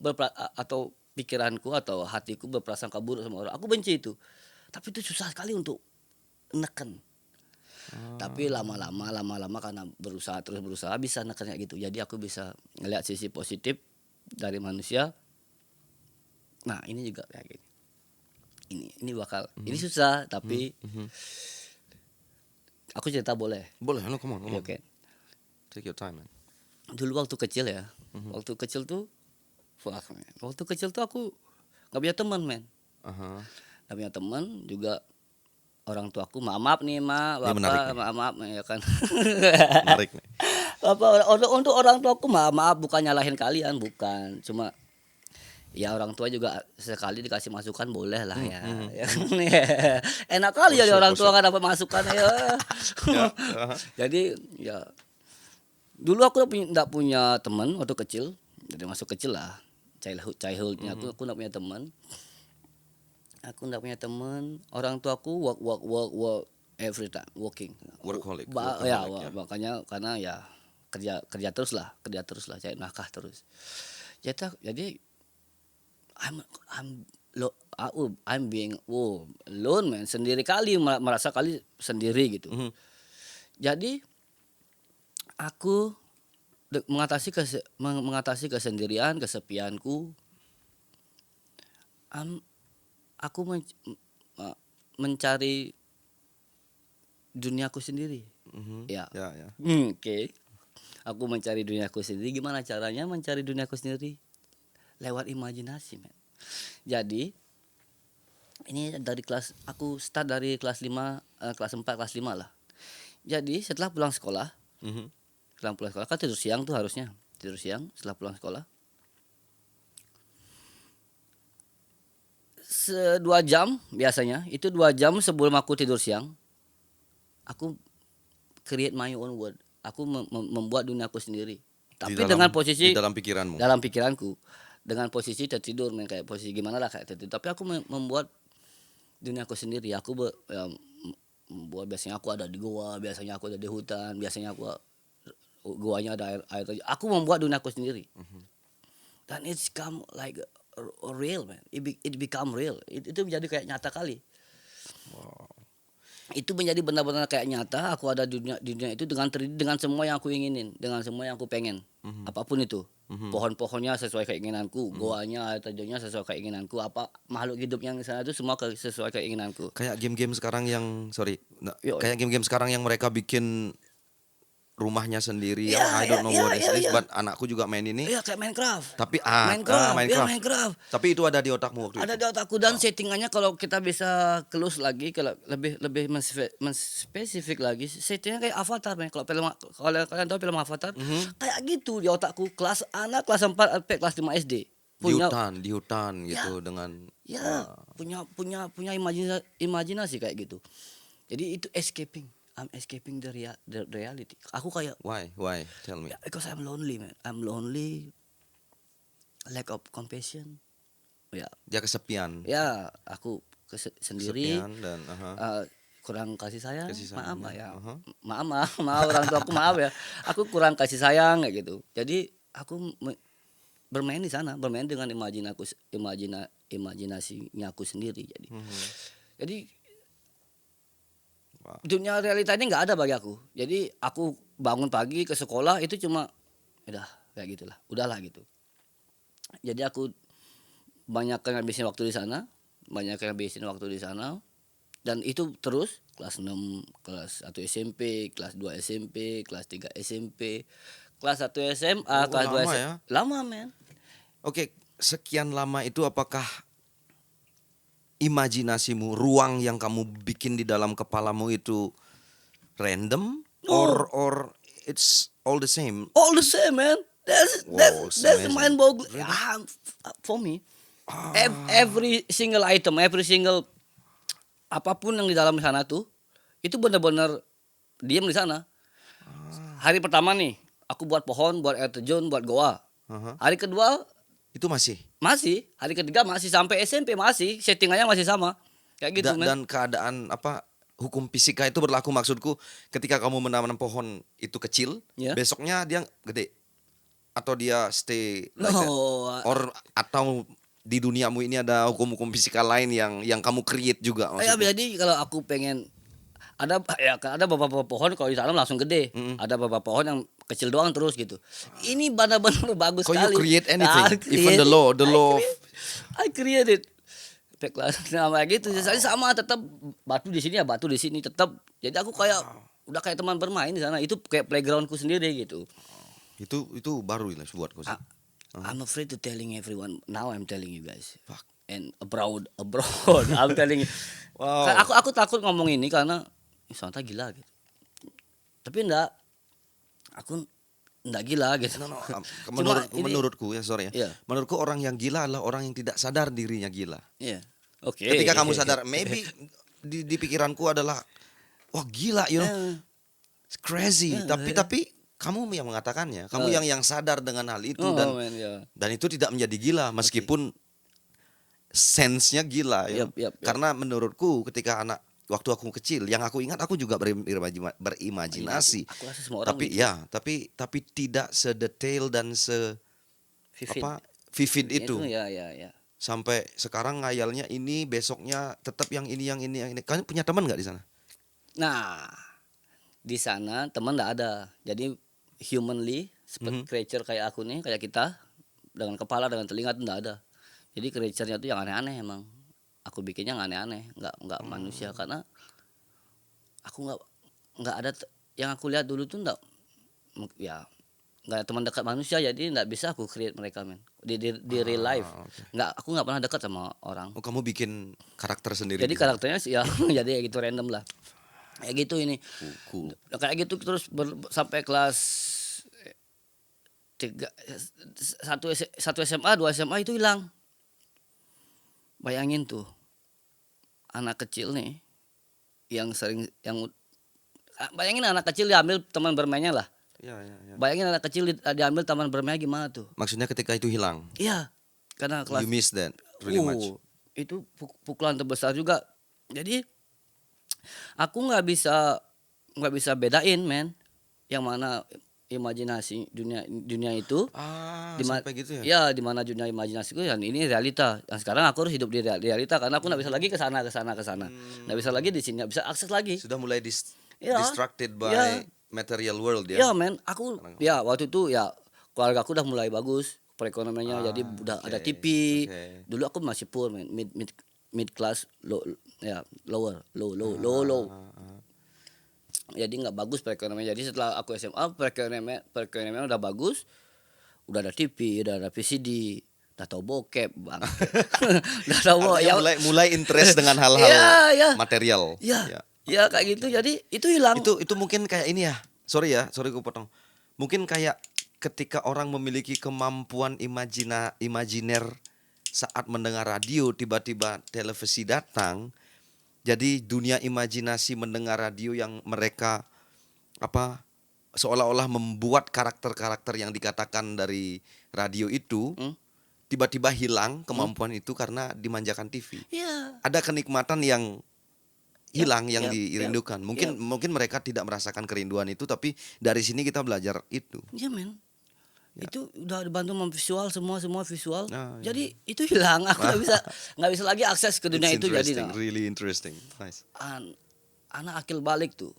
atau pikiranku atau hatiku berprasangka buruk sama orang. Aku benci itu. Tapi itu susah sekali untuk neken. Tapi lama-lama karena terus berusaha bisa neken kayak gitu. Jadi aku bisa ngelihat sisi positif dari manusia. Nah, ini juga kayak gini. Ini bakal ini susah tapi aku cerita boleh. Boleh, no, come on. Oke. Take your time, man. Dulu waktu kecil ya. Waktu kecil tuh aku nggak punya teman, men. Nggak punya teman juga. Orang tuaku maaf nih, bapak, maaf ya kan. Menarik nih. Bapak, untuk orang tuaku maaf, bukan nyalahin kalian, bukan. Cuma ya orang tua juga sekali dikasih masukan boleh lah ya. Enak kali jadi orang tua kan dapat masukan ya. Jadi ya dulu aku enggak punya teman waktu kecil. Jadi masuk kecil lah. Childhoodnya aku enggak punya teman. Aku enggak punya teman. Orang tuaku work every time, working. Workaholic. Makanya karena ya kerja terus lah, cari nafkah terus. Jadi I'm being alone, man, sendiri kali, merasa kali sendiri gitu. Jadi aku mengatasi kesendirian, kesepianku. Aku mencari duniaku sendiri. Ya. Oke. Aku mencari duniaku sendiri. Gimana caranya mencari duniaku sendiri? Lewat imajinasi, men. Jadi ini aku start dari kelas 5, kelas 4, kelas 5 lah. Jadi setelah pulang sekolah kan tidur siang tuh harusnya. Tidur siang setelah pulang sekolah. 2 jam biasanya, itu 2 jam sebelum aku tidur siang, aku create my own world. Aku membuat duniaku sendiri. Tapi dengan posisi di dalam pikiranmu. Dalam pikiranku. Dengan posisi tertidur, kayak posisi gimana lah kayak tertidur. Tapi aku membuat duniaku sendiri. Aku membuat, biasanya aku ada di goa, biasanya aku ada di hutan, biasanya goanya ada air. Aku membuat duniaku sendiri. Dan it's come like real, man. It become real. Itu menjadi kayak nyata kali. Wow. Itu menjadi benar-benar kayak nyata. Aku ada di dunia itu dengan semua yang aku inginin, dengan semua yang aku pengen. Apapun itu. Pohon-pohonnya sesuai keinginanku, goanya, air terjunnya sesuai keinginanku, apa makhluk hidup yang di sana itu semua sesuai keinginanku. Kayak game-game sekarang yang kayak game-game sekarang yang mereka bikin rumahnya sendiri. I don't know what it is, but anakku juga main ini. Iya, kayak Minecraft. Tapi Minecraft. Tapi itu ada di otakmu waktu itu. Ada di otakku, dan settingannya kalau kita bisa close lagi, kalau lebih spesifik lagi, settingnya kayak Avatar, man. Kalau kalian tahu film Avatar, kayak gitu di otakku. Kelas 4 kelas 5 SD. Di hutan gitu dengan punya imajinasi kayak gitu. Jadi itu escaping. I'm escaping the reality. Aku kayak why? Tell me. Because I'm lonely, man. I'm lonely. Lack of compassion. Ya. Dia kesepian. Ya, aku sendiri. Kesepian dan kurang kasih sayang. Maaf ya. Maaf orang tua aku, maaf ya. Aku kurang kasih sayang kayak gitu. Jadi aku bermain di sana, bermain dengan imajinasinya aku sendiri. Jadi dunia realita ini nggak ada bagi aku. Jadi aku bangun pagi ke sekolah itu cuma udah kayak gitulah, udahlah gitu. Jadi aku banyak ngabisin waktu di sana, dan itu terus kelas 6, kelas 1 SMP, kelas 2 SMP, kelas 3 SMP, kelas 1 SMA, kelas 2 SMA. Ya? Lama, men. Oke, sekian lama itu apakah imajinasimu, ruang yang kamu bikin di dalam kepalamu itu random or it's all the same? All the same, man. That's mind-boggling. For me, every single item, every single apapun yang di dalam sana tuh, itu benar-benar diam di sana. Hari pertama nih, aku buat pohon, buat air terjun, buat goa. Hari kedua itu masih, hari ketiga masih, sampai SMP masih, settingannya masih sama, kayak gitu. Dan keadaan hukum fisika itu berlaku, maksudku ketika kamu menanam pohon itu kecil, besoknya dia gede. atau dia stay like that? No, Or atau di duniamu ini ada hukum-hukum fisika lain yang kamu create juga ya maksudku? jadi kalau aku pengen ada beberapa pohon kalau ditanam langsung gede. Ada beberapa pohon yang kecil doang terus gitu. Ini benar-benar bagus Kok you sekali. create anything? I Even the create- law of I created. Nama gitu. Saya sama tetap batu di sini ya batu di sini tetap. Jadi aku kayak udah kayak teman bermain di sana. Itu kayak playgroundku sendiri gitu. itu baru lah buatku sih. I'm afraid to telling everyone. Now I'm telling you guys. Fuck. And abroad I'm telling you. Wow. Aku takut ngomong ini karena Santa gila gitu. Tapi aku enggak gila gitu. No, Cuma menurutku ya sorry ya. Iya. Menurutku orang yang gila adalah orang yang tidak sadar dirinya gila. Iya. Oke. Ketika kamu sadar, maybe di pikiranku adalah wah gila, you know, it's crazy. Tapi kamu yang mengatakannya, kamu yang sadar dengan hal itu dan itu tidak menjadi gila meskipun sense-nya gila ya. Yap. Karena menurutku ketika waktu aku kecil, yang aku ingat aku juga berimajinasi. Aku rasa semua orang Tapi ya, tapi tidak sedetail dan vivid itu. Ya. Sampai sekarang ngayalnya ini, besoknya tetap yang ini. Kamu punya teman nggak di sana? Nah, di sana teman enggak ada. Jadi humanly seperti creature kayak aku nih, kayak kita dengan kepala dengan telinga itu enggak ada. Jadi creature-nya itu yang aneh-aneh emang. Aku bikinnya yang aneh-aneh, enggak manusia karena aku enggak ada yang aku lihat dulu tuh enggak ada teman dekat manusia jadi enggak bisa aku create mereka men. Di real life. Okay. Aku enggak pernah dekat sama orang. Oh, kamu bikin karakter sendiri. Jadi karakternya sih ya jadi ya gitu random lah. Kayak gitu ini. Cool. Kayak gitu terus sampai kelas 1 SMA, 2 SMA itu hilang. Bayangin tuh. Anak kecil nih bayangin anak kecil diambil teman bermainnya lah. Ya. Bayangin anak kecil diambil teman bermainnya gimana tuh? Maksudnya ketika itu hilang. Iya. Karena kelas You miss that really much. Itu pukulan terbesar juga. Jadi aku nggak bisa bedain men yang mana imajinasi dunia itu Sampai gitu ya. ya di mana dunia imajinasiku dan ini realita. Dan sekarang aku harus hidup di realita karena aku nggak bisa lagi ke sana nggak bisa lagi di sini nggak bisa akses lagi. Sudah mulai Ya. distracted by Ya. material world ya. Ya men aku ya waktu itu ya keluarga aku udah mulai bagus perekonomiannya jadi udah ada TV. Okay. Dulu aku masih poor men mid class low. Jadi nggak bagus perekonomian. Jadi setelah aku SMA perekonomian udah bagus, udah ada TV, udah ada VCD, udah tahu bokep bang, udah tahu Mulai interest dengan hal-hal ya. material. Ya kayak gitu. Jadi itu hilang. Itu mungkin kayak ini ya. Sorry aku potong. Mungkin kayak ketika orang memiliki kemampuan imajiner saat mendengar radio tiba-tiba televisi datang. Jadi dunia imajinasi mendengar radio yang mereka seolah-olah membuat karakter-karakter yang dikatakan dari radio itu tiba-tiba hilang kemampuan itu karena dimanjakan TV. Ya. Ada kenikmatan yang hilang yang dirindukan. Mungkin mereka tidak merasakan kerinduan itu tapi dari sini kita belajar itu. Iya men. Itu udah dibantu memvisual semua visual. Ya. Jadi itu hilang. Aku nggak bisa lagi akses ke dunia itu jadi. Really interesting. Nice. Anak akil balik tuh.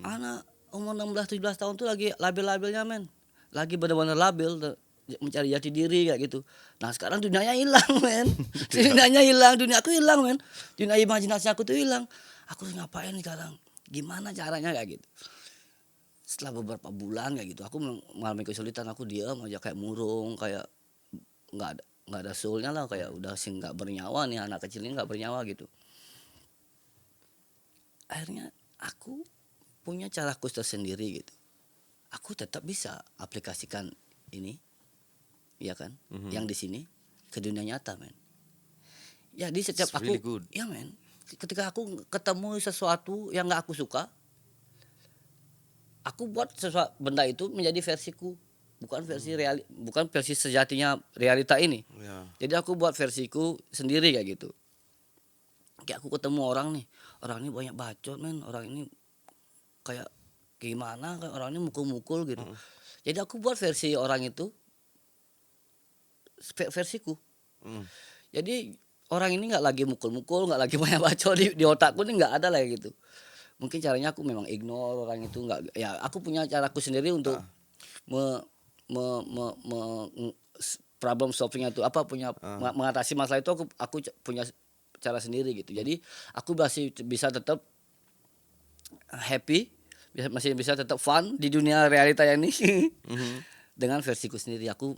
Anak umur 16-17 tahun tuh lagi label-labelnya men. Lagi benar-benar label mencari jati diri kayak gitu. Nah, sekarang dunianya hilang men. Dunianya hilang, dunia aku hilang men. Dunia imajinasi aku tuh hilang. Aku harus ngapain sekarang? Gimana caranya kayak gitu? Setelah beberapa bulan kayak gitu aku mengalami kesulitan, aku diam aja kayak murung, kayak nggak ada soulnya lah, kayak udah sih nggak bernyawa nih anak kecil ini nggak bernyawa gitu. Akhirnya aku punya caraku tersendiri gitu. Aku tetap bisa aplikasikan ini, ya kan, yang di sini ke dunia nyata men. Ya di setiap really good. Ya men, ketika aku ketemu sesuatu yang nggak aku suka, aku buat sesuatu benda itu menjadi versiku, bukan versi sejatinya realita ini. Ya. Jadi aku buat versiku sendiri kayak gitu. Kayak aku ketemu orang nih, orang ini banyak bacot men, orang ini kayak gimana, orang ini mukul-mukul gitu. Jadi aku buat versi orang itu versiku. Hmm. Jadi orang ini nggak lagi mukul-mukul, nggak lagi banyak bacot di otakku ini nggak ada lah gitu. Mungkin caranya aku memang ignore orang itu, nggak, ya aku punya caraku sendiri untuk me, me, me, problem solvingnya itu apa, punya mengatasi masalah itu, aku punya cara sendiri gitu. Jadi aku masih bisa tetap happy, masih bisa tetap fun di dunia realita ini dengan versiku sendiri. Aku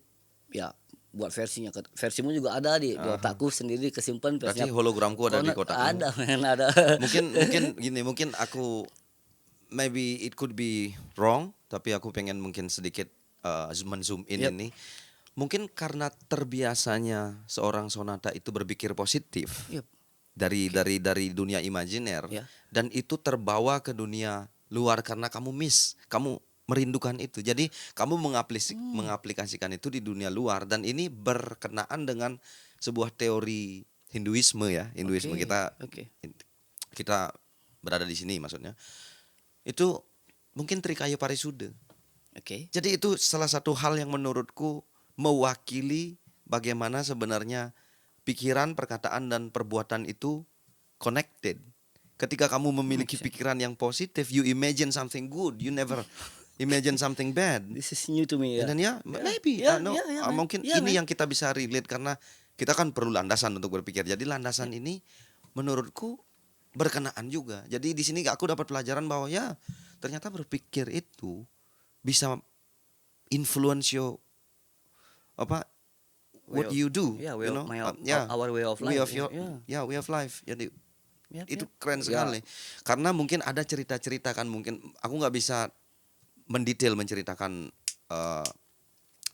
ya buat versinya, versimu juga ada di otakku sendiri, kesimpan Berarti versinya. hologramku ada di kotakmu. Ada, men, ada. Mungkin gini, mungkin aku maybe it could be wrong, tapi aku pengen mungkin sedikit zoom in ini. Mungkin karena terbiasanya seorang Sonata itu berpikir positif dari dunia imajiner, dan itu terbawa ke dunia luar karena kamu merindukan itu. Jadi kamu mengaplikasikan itu di dunia luar, dan ini berkenaan dengan sebuah teori Hinduisme ya. Hinduisme kita berada di sini maksudnya. Itu mungkin Trikaya Parisuddha. Jadi itu salah satu hal yang menurutku mewakili bagaimana sebenarnya pikiran, perkataan dan perbuatan itu connected. Ketika kamu memiliki pikiran yang positif, you imagine something good, you never imagine something bad. This is new to me. Dan maybe mungkin ini yang kita bisa relate karena kita kan perlu landasan untuk berpikir. Jadi landasan ini menurutku berkenaan juga. Jadi di sini aku dapat pelajaran bahwa ya ternyata berpikir itu bisa influence your what you do, our way of life. Way of life. Jadi itu keren sekali. Karena mungkin ada cerita-cerita kan, mungkin aku nggak bisa mendetail menceritakan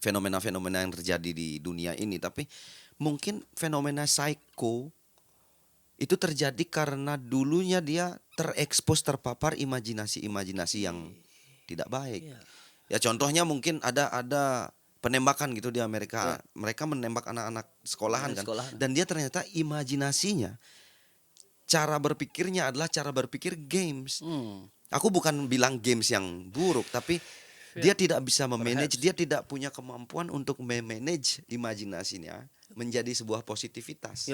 fenomena-fenomena yang terjadi di dunia ini, tapi mungkin fenomena psycho itu terjadi karena dulunya dia terpapar imajinasi yang tidak baik. Ya contohnya mungkin ada penembakan gitu di Amerika. Mereka menembak anak-anak sekolahan kan. Dan dia ternyata imajinasinya, cara berpikirnya adalah cara berpikir games. Aku bukan bilang games yang buruk, tapi dia tidak bisa memanage, dia tidak punya kemampuan untuk memanage imajinasinya menjadi sebuah positivitas.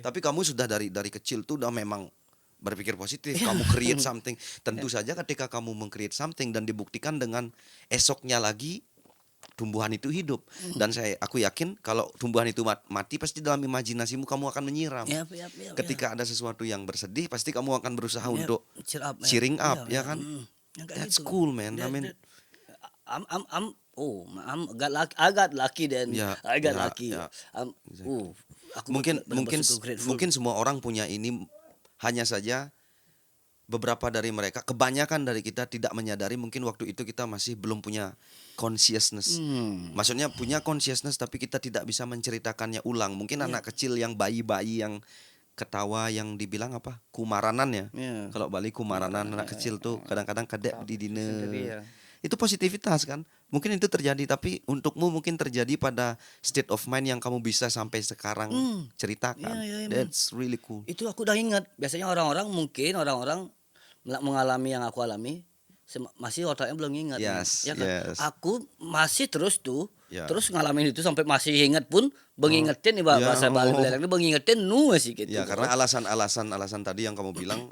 Tapi kamu sudah dari kecil tuh udah memang berpikir positif, kamu create something. Tentu saja ketika kamu meng-create something dan dibuktikan dengan esoknya lagi tumbuhan itu hidup. Dan aku yakin kalau tumbuhan itu mati, pasti dalam imajinasimu kamu akan menyiram. Ketika ada sesuatu yang bersedih, pasti kamu akan berusaha untuk cheering up, ya kan? That's cool, man. I mean, I got lucky then. I got lucky. Mungkin semua orang punya ini, hanya saja beberapa dari mereka, kebanyakan dari kita tidak menyadari. Mungkin waktu itu kita masih belum punya consciousness. Maksudnya punya consciousness tapi kita tidak bisa menceritakannya ulang. Mungkin anak kecil yang bayi-bayi yang ketawa, yang dibilang apa? Kumaranan ya. Kalau Bali kumaranan, anak kecil tuh kadang-kadang kadek di dine. Itu positivitas kan? Mungkin itu terjadi, tapi untukmu mungkin terjadi pada state of mind yang kamu bisa sampai sekarang ceritakan. That's really cool. Itu aku udah ingat. Biasanya orang-orang mengalami yang aku alami, masih otaknya belum ingat. Aku masih terus ngalamin itu sampai masih ingat pun, mengingetin bahasa Bali bilang itu mengingetin masih gitu. Ya karena alasan tadi yang kamu bilang,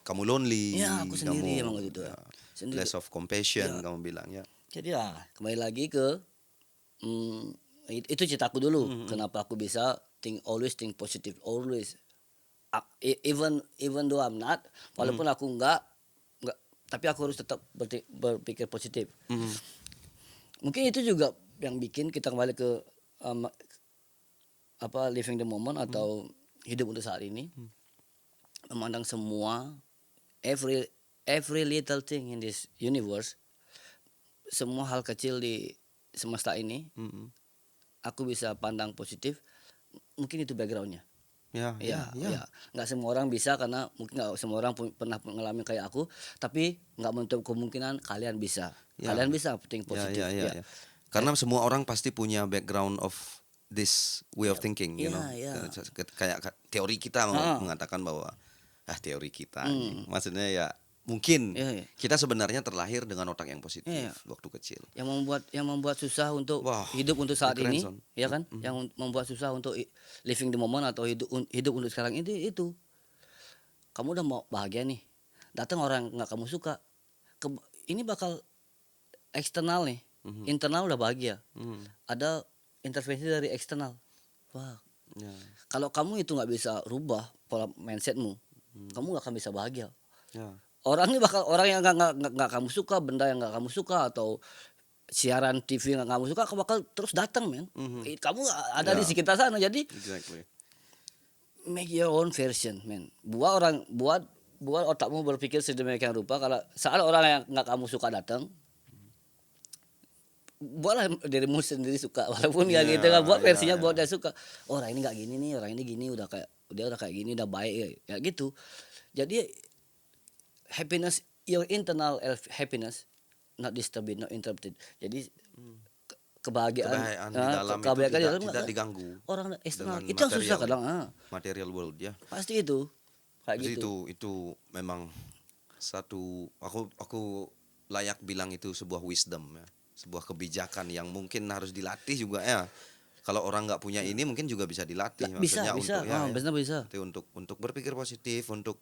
kamu lonely. Aku sendiri emang gitu. Less of compassion kamu bilang ya. Jadi kembali lagi ke itu ceritaku dulu. Kenapa aku bisa always think positive, always. Even though I'm not, walaupun aku enggak, tapi aku harus tetap berpikir positif. Mungkin itu juga yang bikin kita kembali ke living the moment atau hidup untuk saat ini. Memandang semua every little thing in this universe, semua hal kecil di semesta ini, aku bisa pandang positif. Mungkin itu backgroundnya. Ya. Nggak semua orang bisa, karena mungkin nggak semua orang pernah mengalami kayak aku. Tapi nggak menutup kemungkinan kalian bisa. Kalian bisa think positif. Karena semua orang pasti punya background of this way of thinking, you know. Kayak teori kita mengatakan bahwa teori kita, maksudnya ya mungkin Iya, iya. kita sebenarnya terlahir dengan otak yang positif Iya. waktu kecil. Yang membuat susah untuk Wah, hidup untuk saat keren, ini, Son. ya kan? Yang membuat susah untuk living the moment atau hidup untuk sekarang itu. Kamu udah mau bahagia nih, datang orang yang nggak kamu suka, ini bakal eksternal nih, internal udah bahagia, ada intervensi dari eksternal. Wah, Ya, kalau kamu itu nggak bisa rubah pola mindsetmu, kamu nggak akan bisa bahagia. ya. Orang ini bakal orang yang nggak kamu suka, benda yang nggak kamu suka, atau siaran TV yang nggak kamu suka, kamu bakal terus datang, men. Kamu ada di Ya. sekitar sana, jadi Exactly. make your own version, men. Buat otakmu berpikir sedemikian rupa, kalau saat orang yang nggak kamu suka datang, buatlah dirimu sendiri suka, walaupun ya Iya, gitu kan, buat versinya iya, buat iya. dia suka. Oh, orang ini nggak gini nih, orang ini gini, dia udah kayak gini, udah baik ya gitu. Jadi happiness, your internal happiness, not disturbed, not interrupted. Jadi Kebahagiaan di dalam itu tidak diganggu orang eksternal. dengan Itu yang susah kadang. material world ya. Pasti itu kayak Jadi gitu. itu memang satu, aku layak bilang itu sebuah wisdom ya, sebuah kebijakan yang mungkin harus dilatih juga ya. Kalau orang nggak punya ini mungkin juga bisa dilatih, Bisa. maksudnya untuk Benar bisa. Itu untuk berpikir positif, untuk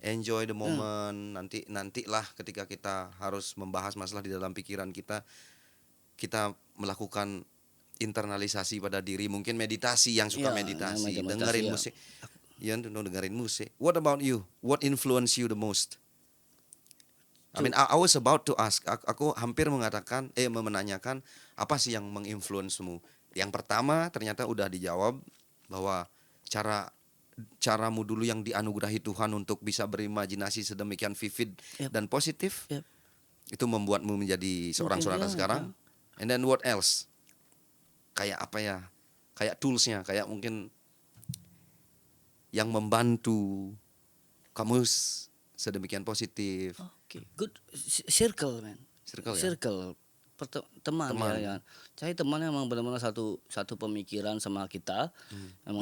enjoy the moment. Nantilah ketika kita harus membahas masalah di dalam pikiran kita melakukan internalisasi pada diri, mungkin meditasi, yang suka Iya, meditasi, meditasi, dengerin ya. musik. Ya, dengerin musik. What about you? What influence you the most? I mean, I was about to ask. Aku hampir menanyakan apa sih yang menginfluence-mu. Yang pertama ternyata udah dijawab bahwa caramu dulu yang dianugerahi Tuhan untuk bisa berimajinasi sedemikian vivid Yep. dan positif. Yep. Itu membuatmu menjadi seorang Mungkin sonata ya, sekarang. And then what else? Kayak apa ya? Kayak toolsnya, kayak mungkin yang membantu kamu sedemikian positif. Oke, good circle, man. Circle ya? Circle. Teman. Ya. Cari teman yang memang benar-benar satu pemikiran sama kita. Memang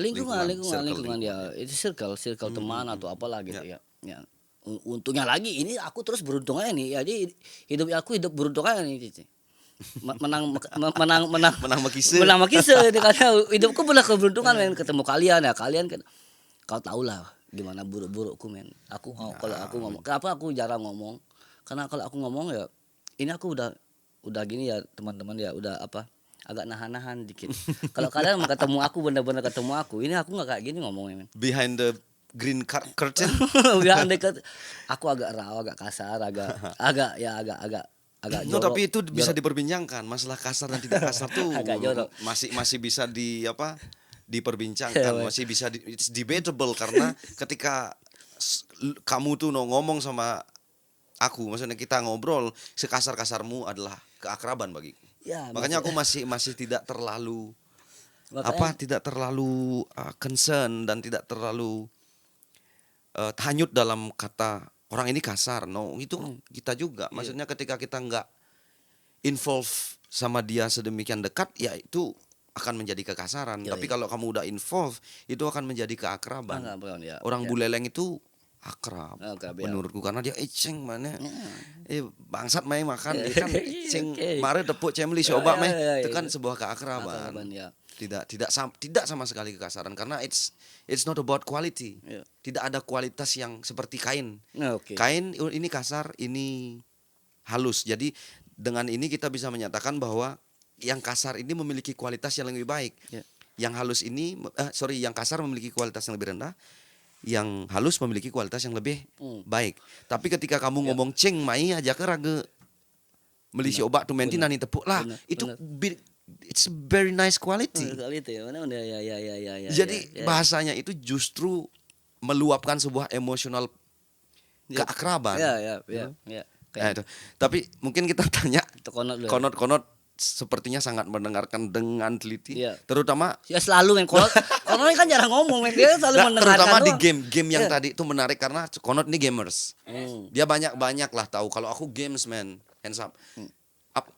lingkungan ya. Itu circle teman atau apalah gitu ya. Ya. Untungnya lagi ini aku terus beruntung aja nih. Jadi hidup beruntung aja nih. Cici. Menang Makise. Karena hidupku benar keberuntungan, men, ketemu kalian ya. Kalian kan kau tahu lah gimana buruk-burukku, men. Kalau aku ngomong, kenapa aku jarang ngomong? Karena kalau aku ngomong ya, ini aku udah gini ya, teman-teman ya, udah agak nahan-nahan dikit. Kalau kalian ketemu aku, benar-benar ketemu aku, ini aku nggak kayak gini ngomongnya, men. Behind the green curtain. Biar dekat, aku agak raw, agak kasar, agak No, jorok. tapi itu bisa diperbincangkan. Masalah kasar dan tidak kasar tuh Agak jorok. masih bisa diperbincangkan, masih bisa it's debatable, karena ketika kamu tuh ngomong sama aku, maksudnya kita ngobrol, sekasar-kasarmu adalah keakraban bagiku. Ya, Makanya aku masih tidak terlalu makanya, concern dan tidak terlalu hanyut dalam kata orang ini kasar. No, itu kita juga. Maksudnya ketika kita nggak involve sama dia sedemikian dekat, ya itu akan menjadi kekasaran. Tapi kalau kamu udah involve, itu akan menjadi keakraban. Orang Buleleng itu akrab menurutku, karena dia eceng mana bangsat main makan kan eceng mare tepuk cemli coba main itu kan sebuah keakraban. Tidak sama sekali kekasaran, karena it's not about quality. Tidak ada kualitas yang seperti kain. Kain ini kasar, ini halus. Jadi dengan ini kita bisa menyatakan bahwa yang kasar ini memiliki kualitas yang lebih baik. Yang halus ini yang kasar memiliki kualitas yang lebih rendah. Yang halus memiliki kualitas yang lebih baik. Tapi ketika kamu ngomong ceng mai aja ke rage melisi obat tu menti nani tepuk lah, itu it's very nice quality. Jadi bahasanya itu justru meluapkan sebuah emosional keakraban. Itu. Tapi mungkin kita tanya konot sepertinya sangat mendengarkan dengan teliti, terutama ya selalu, men. Konot kan jarang ngomong, men. Dia selalu mendengarkan. Terutama di game yang tadi itu menarik, karena Konot ini gamers. Dia banyak lah tahu. Kalau aku games, man, hands up.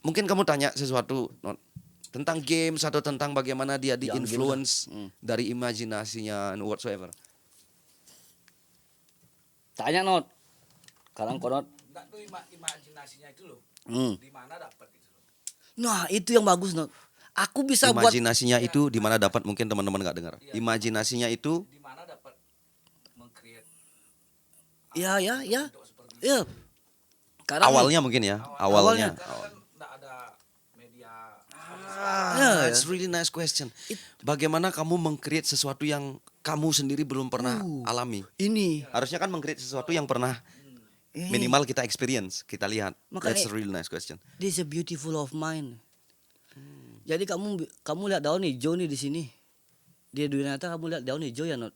Mungkin kamu tanya sesuatu tentang games atau tentang bagaimana dia di-influence dari imajinasinya and whatsoever. Tanya, Not. Sekarang konon Enggak tuh imajinasinya itu loh. hmm. Di mana dapat gitu loh. Nah, itu yang bagus, Not. Aku bisa buat Imajinasinya itu di mana dapat, mungkin teman-teman nggak dengar. Imajinasinya itu Di mana dapat meng-create ya. bentuk seperti itu. Ya. Karena awalnya mungkin ya, Awalnya. awalnya. Karena kan enggak ada media Ya, It's really nice question. Bagaimana kamu meng-create sesuatu yang kamu sendiri belum pernah alami? ini Harusnya kan meng-create sesuatu yang pernah minimal kita experience, kita lihat. Makanya- That's a really nice question. this is a beautiful of mind. Jadi kamu lihat daun hijau nih di sini. Di dunia nyata kamu lihat daun hijau ya, Not.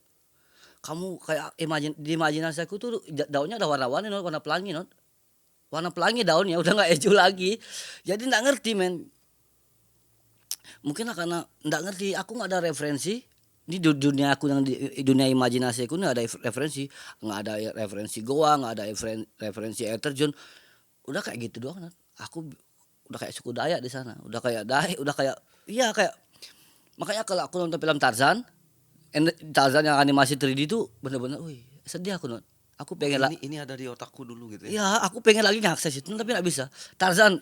Kamu kayak di imajinasi aku tuh daunnya ada warna-warni, Not, warna pelangi, Not. Warna pelangi daunnya udah nggak hijau lagi. Jadi nggak ngerti, men. Mungkin lah karena nggak ngerti, aku nggak ada referensi. Di dunia aku yang di dunia imajinasi aku nggak ada referensi, nggak ada referensi goa, nggak ada referensi air terjun. Udah kayak gitu doang, Not. Aku udah kayak suku Dayak di sana, udah kayak udah kayak iya kayak makanya kalau aku nonton film Tarzan yang animasi 3D itu bener-bener, wih sedih aku, Not. Aku pengen Ini ada di otakku dulu gitu ya. ya aku pengen lagi ngakses itu tapi nggak bisa. Tarzan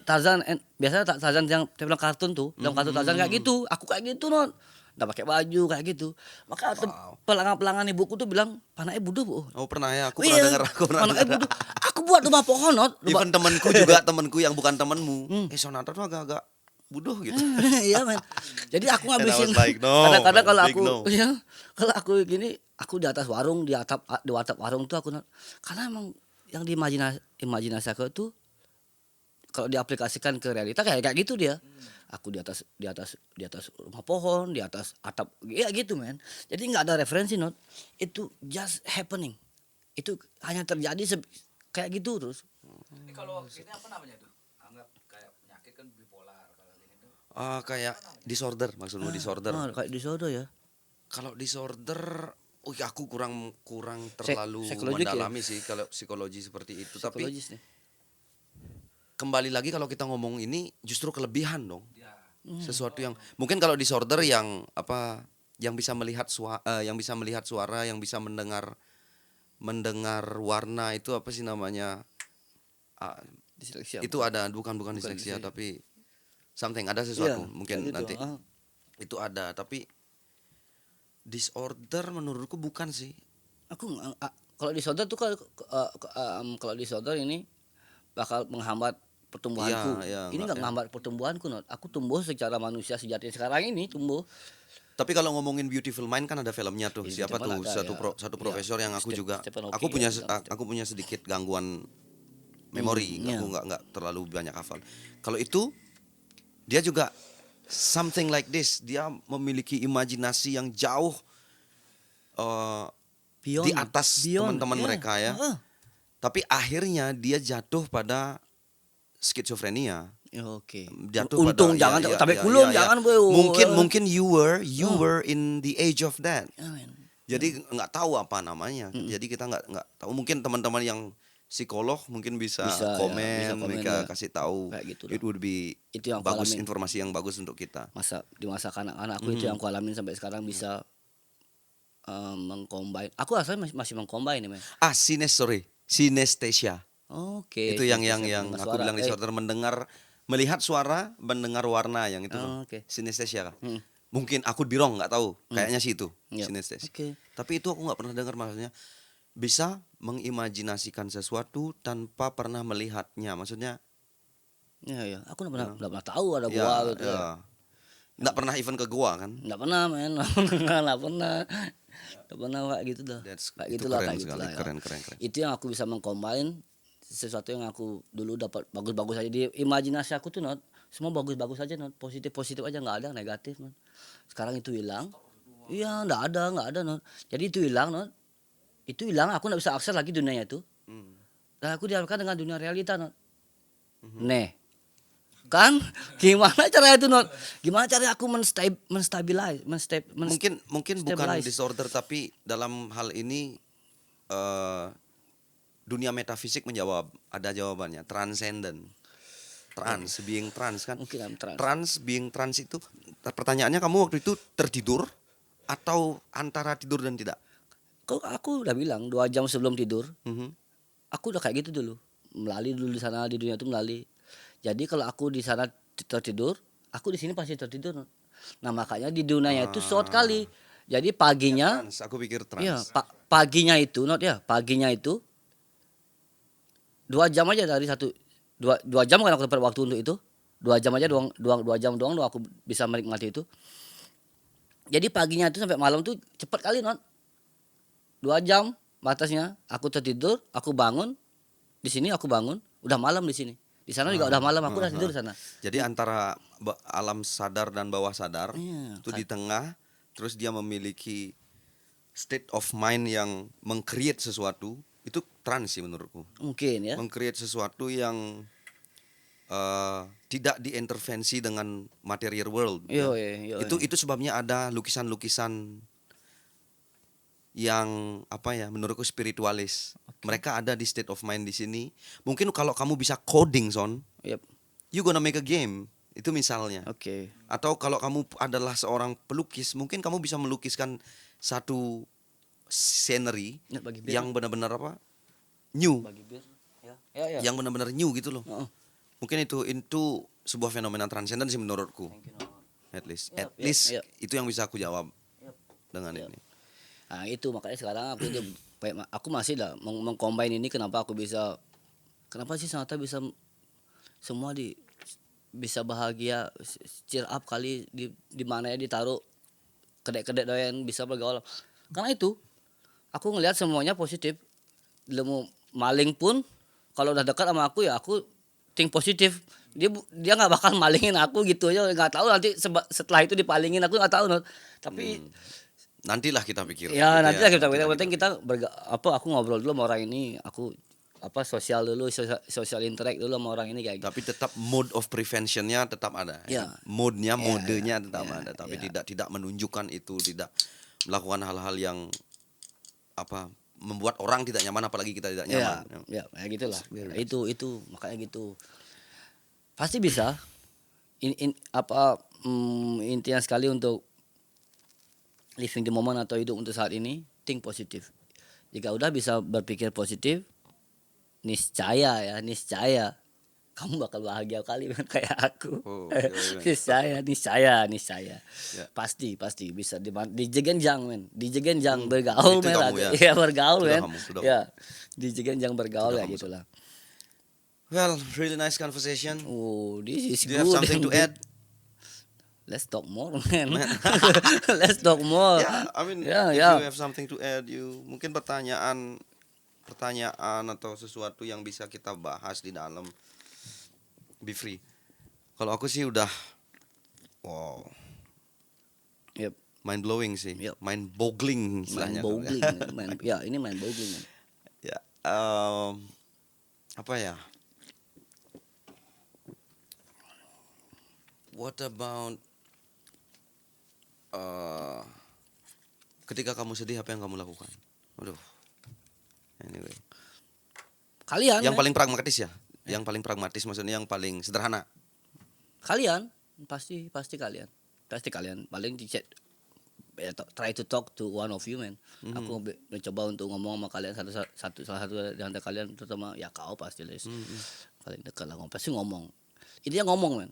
biasanya Tarzan yang film kartun tuh, film kartun Tarzan kayak gitu, aku kayak gitu, Not. Udah pakai baju kayak gitu. Maka pelangan-pelangan ibuku tuh bilang, "Panaknya buduh, Bu." Oh pernah ya, aku pernah dengar, aku pernah Panaknya dengar. buduh. Aku buat rumah pohon, Not. Even temanku juga, temanku yang bukan temanmu, Sonata tuh agak-agak bodoh gitu. Iya, men. Jadi aku ngabisin And I was like, no, kadang-kadang kalau big aku no. ya, kalau aku gini, aku di atas warung, di atap warung tuh aku karena emang yang di imajinasi aku itu kalau diaplikasikan ke realita kayak gitu dia. Aku di atas rumah pohon, di atas atap, ya gitu, men. Jadi nggak ada referensi, Not. Itu just happening. Itu hanya terjadi kayak gitu terus. Ini kalau ini apa namanya tuh? Anggap kayak penyakit kan bipolar kalau ini tuh. Kayak disorder, maksudmu disorder. Kayak disorder ya. Kalau disorder, aku kurang terlalu psikologik ya? mendalami sih kalau psikologi seperti itu. Tapi Psikologis nih. kembali lagi kalau kita ngomong ini justru kelebihan dong. Ya. Sesuatu yang mungkin kalau disorder yang apa, yang bisa melihat yang bisa melihat suara, yang bisa mendengar warna, itu apa sih namanya? Disleksia. Itu ada, bukan disleksia tapi something, ada sesuatu Iya, mungkin kayak gitu. nanti itu ada, tapi disorder menurutku bukan sih. Kalau disorder tuh kalau disorder ini bakal menghambat pertumbuhanku. Iya, Ini nggak menghambat pertumbuhanku, Not. Aku tumbuh secara manusia sejati sekarang ini tumbuh. Tapi kalau ngomongin Beautiful Mind kan ada filmnya tuh. Iya, Siapa Stephen tuh? ada, Satu ya. satu profesor yang aku juga Stephen aku Hawking, punya ya. aku punya sedikit gangguan memori. Iya. Aku nggak terlalu banyak hafal. Kalau itu dia juga something like this. Dia memiliki imajinasi yang jauh di atas teman-teman Iya. mereka ya. Tapi akhirnya dia jatuh pada skizofrenia. Ya, oke. Jatuh Untung pada, jangan ya, tapi ya, belum ya, ya. jangan, Bro. Mungkin you were in the age of that. Ya, men. Jadi nggak tahu apa namanya. Jadi kita nggak tahu. Mungkin teman-teman yang psikolog mungkin bisa Bisa, ya, komen, bisa komen, mereka ya. kasih tahu. Kayak gitu It would be Itu yang aku bagus, alamin. informasi yang bagus untuk kita. Di masa kanak-kanakku itu yang aku alamin sampai sekarang bisa mengcombine. Aku asalnya masih mengcombine nih, men. Synesthesia. Oke. Itu yang mendengar aku suara. bilang disorder, melihat suara, mendengar warna, yang itu. Oke. Synesthesia. Hmm. Mungkin aku birong, nggak tahu. Kayaknya sih itu Yep. synesthesia. Oke. Tapi itu aku nggak pernah dengar, maksudnya bisa mengimajinasikan sesuatu tanpa pernah melihatnya. Maksudnya Ya. Aku nggak pernah tahu ada ya, gua gitu. ya. Nggak pernah even ke gua kan. Nggak pernah, men. Nggak pernah kayak gitu dah. Kayak Itu gitulah, keren kayak sekali, gitulah. Ya. keren. Itu yang aku bisa mengcombine sesuatu yang aku dulu dapat bagus-bagus aja di imajinasi aku tuh, Not. Semua bagus-bagus aja, Not. Positif aja, nggak ada yang negatif, Not. Sekarang itu hilang. Iya, nggak ada, Not. Jadi itu hilang, Not. Itu hilang, aku nggak bisa akses lagi dunianya itu. Dan aku diharapkan dengan dunia realita, Not. Nih. Kan? Gimana caranya itu, Not? Gimana caranya aku menstabilize, Mungkin bukan stabilize. disorder, tapi dalam hal ini dunia metafisik menjawab, ada jawabannya, transcendent. Being trans kan. Mungkin I'm trans. Being trans itu pertanyaannya, kamu waktu itu tertidur atau antara tidur dan tidak? Kok aku udah bilang 2 jam sebelum tidur, Mhm. aku udah kayak gitu dulu. Melalui dulu di sana, di dunia itu melalui. Jadi kalau aku di sana tertidur, aku di sini pasti tertidur. Nah, makanya di dunianya itu short kali. Jadi paginya, Trans, aku pikir iya, trans. paginya itu, not ya, paginya itu 2 jam aja dari satu, 2 jam kan aku dapat waktu untuk itu. 2 jam aja doang, 2 jam doang aku bisa menikmati itu. Jadi paginya itu sampai malam tuh cepet kali, not. 2 jam batasnya. Aku tertidur, aku bangun di sini, aku bangun udah malam di sini. Di sana juga udah malam, aku udah tidur di sana. Jadi antara alam sadar dan bawah sadar Iya, itu di tengah, terus dia memiliki state of mind yang meng-create sesuatu, itu trans sih menurutku. mungkin ya. Meng-create sesuatu yang tidak diintervensi dengan material world. Yo, Ya. yo, Itu sebabnya ada lukisan-lukisan yang apa ya, menurutku spiritualis. Mereka ada di state of mind di sini. Mungkin kalau kamu bisa coding, Son, Yep. you gonna make a game. Itu misalnya. Oke. Atau kalau kamu adalah seorang pelukis, mungkin kamu bisa melukiskan satu scenery Ya, bagi bir. yang benar-benar apa? New, Bagi bir. Ya. Ya, ya. yang benar-benar new gitu loh. Heeh. Mungkin itu sebuah fenomena transenden sih menurutku. Thank you, Noah. At least, Yap, at least yap. itu yang bisa aku jawab Yap. dengan Yap. ini. Nah, itu makanya sekarang aku masih lah mengcombine ini. Kenapa sih Sanata bisa semua bisa bahagia, cheer up kali di mana ya ditaruh kedek-kedek doyan bisa bergaul. Karena itu aku ngelihat semuanya positif. Ilmu maling pun kalau udah dekat sama aku ya aku think positif. Dia nggak bakal malingin aku gitu aja. Nggak tahu nanti setelah itu dipalingin aku nggak tahu, Not. Tapi Nantilah kita pikir. ya gitu nanti lah kita nantilah yang penting kita aku ngobrol dulu sama orang ini, aku sosial dulu, sosial interact dulu sama orang ini kayak gitu. Tapi tetap mode of preventionnya tetap ada. Ya. Modenya tetap Ya, ada. Tapi ya. tidak menunjukkan itu, tidak melakukan hal-hal yang apa membuat orang tidak nyaman, apalagi kita tidak nyaman. Ya gitulah. Itu makanya gitu. Pasti bisa. Intinya sekali untuk living the moment atau hidup untuk saat ini, think positif. Jika udah bisa berpikir positif, niscaya kamu bakal bahagia kali kayak aku. Oh, iya. niscaya. Ya. Pasti bisa dijegenjang men. Dijegenjang bergaul Itu men. kamu ya. Iya bergaul Sudah men. kamu, sudah Ya. Dijegenjang bergaul Sudah ya kamu, gitulah. Well, really nice conversation. Oh, this is Do good. you have something to add? Let's talk more, man. Let's talk more. Yeah, I mean, Yeah, if yeah. you have something to add, you mungkin pertanyaan atau sesuatu yang bisa kita bahas di dalam, be free. Kalau aku sih udah, wow, Yep. mind blowing sih, Yep. mind boggling Mind istilahnya. boggling. Ya, ini mind boggling. Man. Ya, apa ya? What about ketika kamu sedih, apa yang kamu lakukan? Waduh. Anyway, Kalian, yang man. paling pragmatis ya, yang paling pragmatis maksudnya yang paling sederhana. Kalian pasti kalian. Pasti kalian paling di chat. Try to talk to one of you, man. Aku mencoba untuk ngomong sama kalian salah satu di antara kalian, terutama ya kau pasti Les. Paling dekat lah, pasti ngomong. Intinya ngomong, man.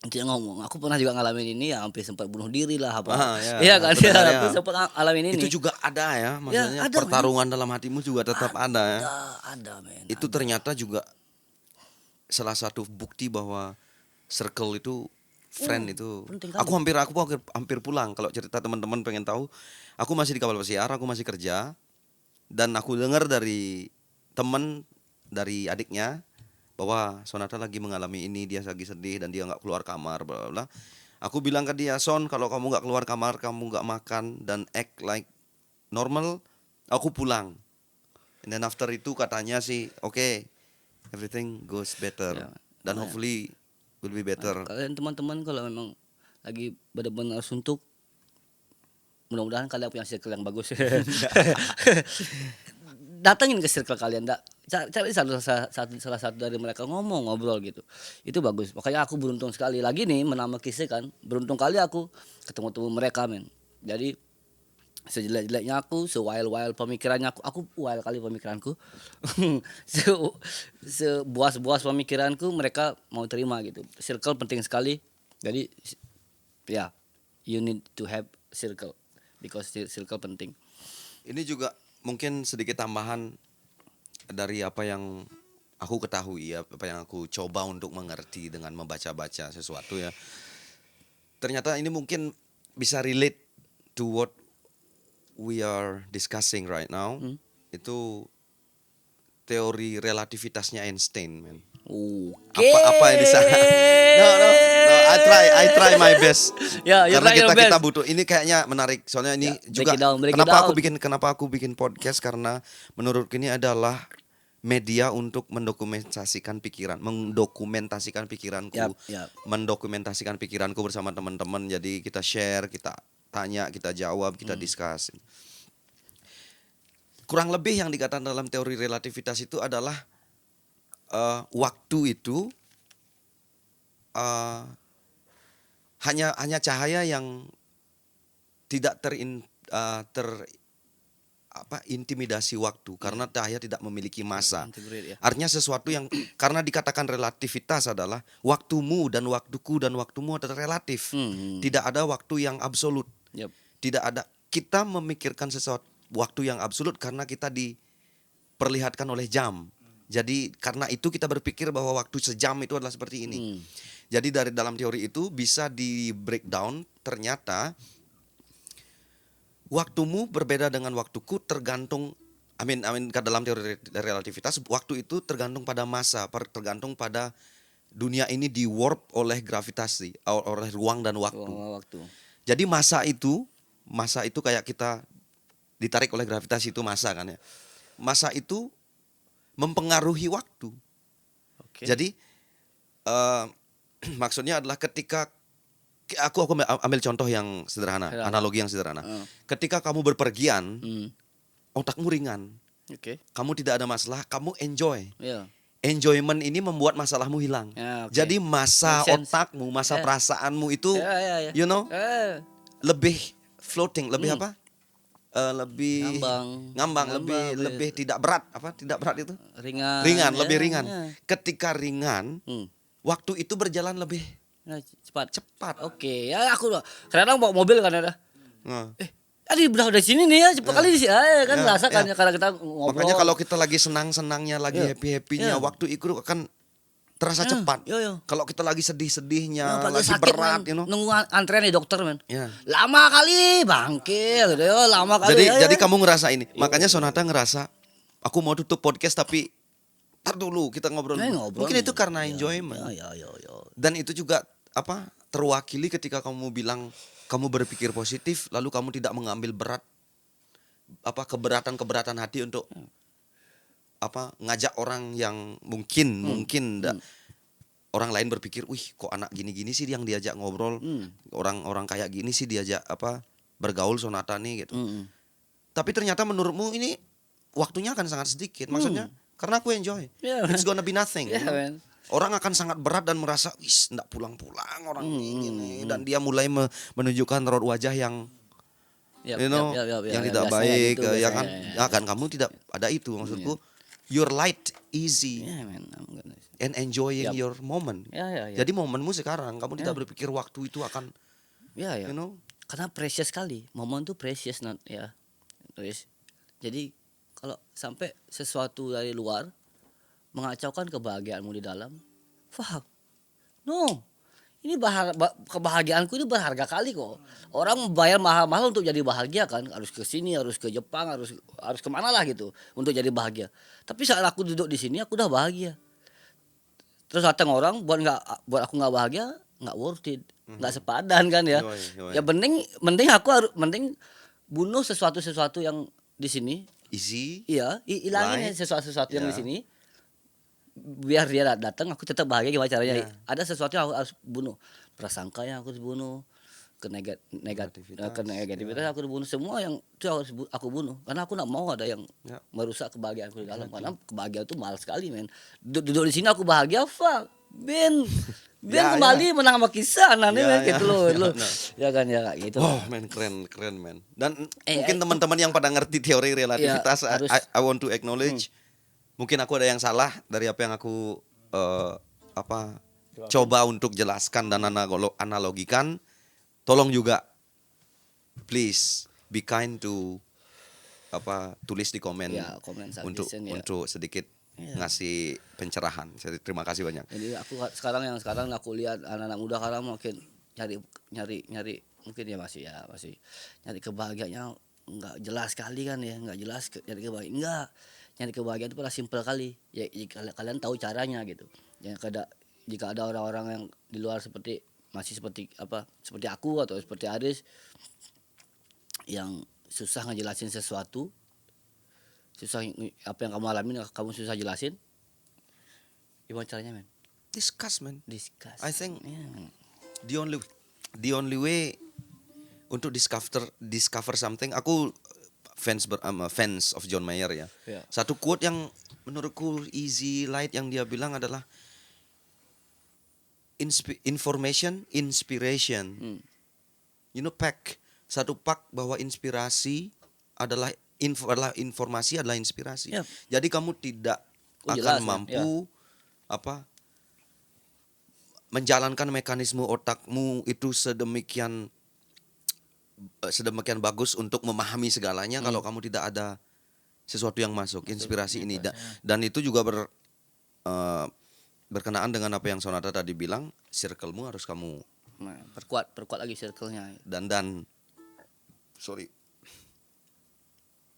Intinya ngomong. Aku pernah juga ngalamin ini ya, hampir sempat bunuh diri lah apa. Ya, Iya kan, benar, ya. hampir sempat ngalamin ini. Itu juga ada ya, maksudnya ada, pertarungan dalam hatimu juga tetap ada ya. Ada, men. Itu ternyata juga salah satu bukti bahwa circle itu, friend itu. penting kali. Aku hampir pulang kalau cerita teman-teman pengen tahu. Aku masih di kapal pesiar, aku masih kerja, dan aku dengar dari teman dari adiknya bahwa Sonata lagi mengalami ini, dia lagi sedih dan dia nggak keluar kamar, bla bla bla. Aku bilang ke dia, Son, kalau kamu nggak keluar kamar, kamu nggak makan dan act like normal, aku pulang. And then after itu katanya sih, okay, everything goes better, Ya, dan makanya. hopefully will be better. Kalian teman-teman kalau memang lagi benar-benar suntuk, mudah-mudahan kalian punya circle yang bagus. Datangin ke circle kalian, cari salah satu dari mereka, ngobrol gitu. Itu bagus. Makanya aku beruntung sekali lagi nih menambah kisah kan. Beruntung kali aku ketemu mereka, men. Jadi sejelek-jeleknya aku, se-wild pemikirannya aku wild kali pemikiranku. se Sebuas-buas pemikiranku mereka mau terima gitu. Circle penting sekali. Jadi ya, you need to have circle because circle penting. Ini juga mungkin sedikit tambahan dari apa yang aku ketahui ya, apa yang aku coba untuk mengerti dengan membaca-baca sesuatu ya. Ternyata ini mungkin bisa relate to what we are discussing right now. Itu teori relativitasnya Einstein, man. Oke. Apa yang bisa? No, I try my best. Ya, you Karena try your kita best. butuh. Ini kayaknya menarik. Soalnya ini Ya, juga break it down. kenapa aku bikin podcast, karena menurutku ini adalah media untuk mendokumentasikan pikiranku, Yap. mendokumentasikan pikiranku bersama teman-teman. Jadi kita share, kita tanya, kita jawab, kita discuss. Kurang lebih yang dikatakan dalam teori relativitas itu adalah waktu itu hanya cahaya yang tidak intimidasi waktu, karena cahaya tidak memiliki massa. Integrate, ya. Artinya sesuatu yang karena dikatakan relativitas adalah waktumu dan waktuku dan waktumu adalah relatif. Tidak ada waktu yang absolut. Yep. Tidak ada, kita memikirkan sesuatu waktu yang absolut karena kita diperlihatkan oleh jam. Jadi karena itu kita berpikir bahwa waktu sejam itu adalah seperti ini. Jadi dari dalam teori itu bisa di breakdown, ternyata waktumu berbeda dengan waktuku tergantung dalam teori relativitas, waktu itu tergantung pada massa, tergantung pada dunia ini di warp oleh gravitasi, oleh ruang dan waktu. Jadi massa itu kayak kita ditarik oleh gravitasi, itu massa kan ya. Massa itu mempengaruhi waktu. Okay. Jadi maksudnya adalah ketika aku ambil contoh yang sederhana, analogi yang sederhana. Ketika kamu berpergian, otakmu ringan. Okay. Kamu tidak ada masalah, kamu enjoy. Yeah. Enjoyment ini membuat masalahmu hilang. Yeah, okay. Jadi masa otakmu, masa perasaanmu itu, you know, lebih floating, lebih apa? Lebih ngambang, lebih tidak berat, tidak berat itu? Ringan, lebih ringan. Ketika ringan, waktu itu berjalan lebih cepat. Oke, ya aku kadang bawa mobil kan ada. Tadi udah sini nih ya, cepat kali di sini. Kan rasa kan karena kita ngobrol. Makanya kalau kita lagi senang-senangnya, lagi happy-happynya, waktu itu akan terasa cepat. Kalau kita lagi sedih-sedihnya, lagi sakit, berat, nunggu antrean di dokter, men. Lama kali bangke gitu ya, lama kali. Jadi kamu ngerasa ini. Makanya Sonata ngerasa aku mau tutup podcast tapi tar dulu kita ngobrol. Mungkin itu karena enjoyment. Dan itu juga terwakili ketika kamu bilang kamu berpikir positif, lalu kamu tidak mengambil keberatan hati untuk ngajak orang yang mungkin orang lain berpikir, wih kok anak gini-gini sih yang diajak ngobrol, orang kayak gini sih diajak bergaul Sonata nih gitu. Tapi ternyata menurutmu ini waktunya akan sangat sedikit, maksudnya karena aku enjoy, it's gonna be nothing. Orang akan sangat berat dan merasa, wis nggak pulang-pulang orang ini, dan dia mulai menunjukkan raut wajah yang yang tidak baik, gitu, ya kan? Ya kan kamu tidak ada itu, maksudku. You're light, easy, and enjoying your moment. Jadi momenmu sekarang, kamu tidak berpikir waktu itu akan, you know? Karena precious sekali, momen itu precious, ya. Jadi kalau sampai sesuatu dari luar mengacaukan kebahagiaanmu di dalam, fuck, no, ini kebahagiaanku ini berharga kali kok. Orang bayar mahal-mahal untuk jadi bahagia kan, harus ke sini, harus ke Jepang, harus kemana lah gitu untuk jadi bahagia. Tapi saat aku duduk di sini aku udah bahagia. Terus datang orang buat aku nggak bahagia, nggak worth it, nggak sepadan kan ya. Ya mending bunuh sesuatu yang di sini. Easy. Iya, hilangin sesuatu yang di sini. Biar dia datang aku tetap bahagia, gimana caranya? Ada sesuatu yang aku harus bunuh, prasangka yang aku harus bunuh, ke negativitas aku bunuh semua yang itu harus aku bunuh karena aku nggak mau ada yang merusak kebahagiaanku di dalam karena kebahagiaan itu mahal sekali men. Duduk di sini aku bahagia fuck Ben kembali menang sama kisah nanti men gitu loh ya kan ya kayak gitu. Oh men keren men. Dan mungkin teman-teman yang pada ngerti teori relativitas I want to acknowledge mungkin aku ada yang salah dari apa yang aku coba untuk jelaskan dan analogikan. Tolong juga please be kind to tulis di komen untuk sedikit ngasih pencerahan. Terima kasih banyak. Jadi sekarang aku lihat anak-anak muda sekarang mungkin nyari mungkin masih nyari kebahagiaannya enggak jelas sekali kan ya, enggak jelas nyari kebahagiaan. Nyari kebahagiaan itu pada simpel kali. Ya kalian tahu caranya gitu. Jika ada orang-orang yang di luar seperti aku atau seperti Aris yang susah ngejelasin sesuatu, susah apa yang kamu alamin kamu susah jelasin, gimana caranya men? Discuss. I think yeah. the only way untuk discover something. Aku fans of John Mayer ya. Yeah. Satu quote yang menurutku easy light yang dia bilang adalah information, inspiration. Satu pak bahwa inspirasi adalah informasi adalah inspirasi. Yep. Jadi kamu tidak akan mampu menjalankan mekanisme otakmu itu sedemikian bagus untuk memahami segalanya kalau kamu tidak ada sesuatu yang masuk, inspirasi ini. Dan itu juga berkenaan dengan apa yang Sonata tadi bilang, circle-mu harus kamu perkuat lagi circle-nya. Dan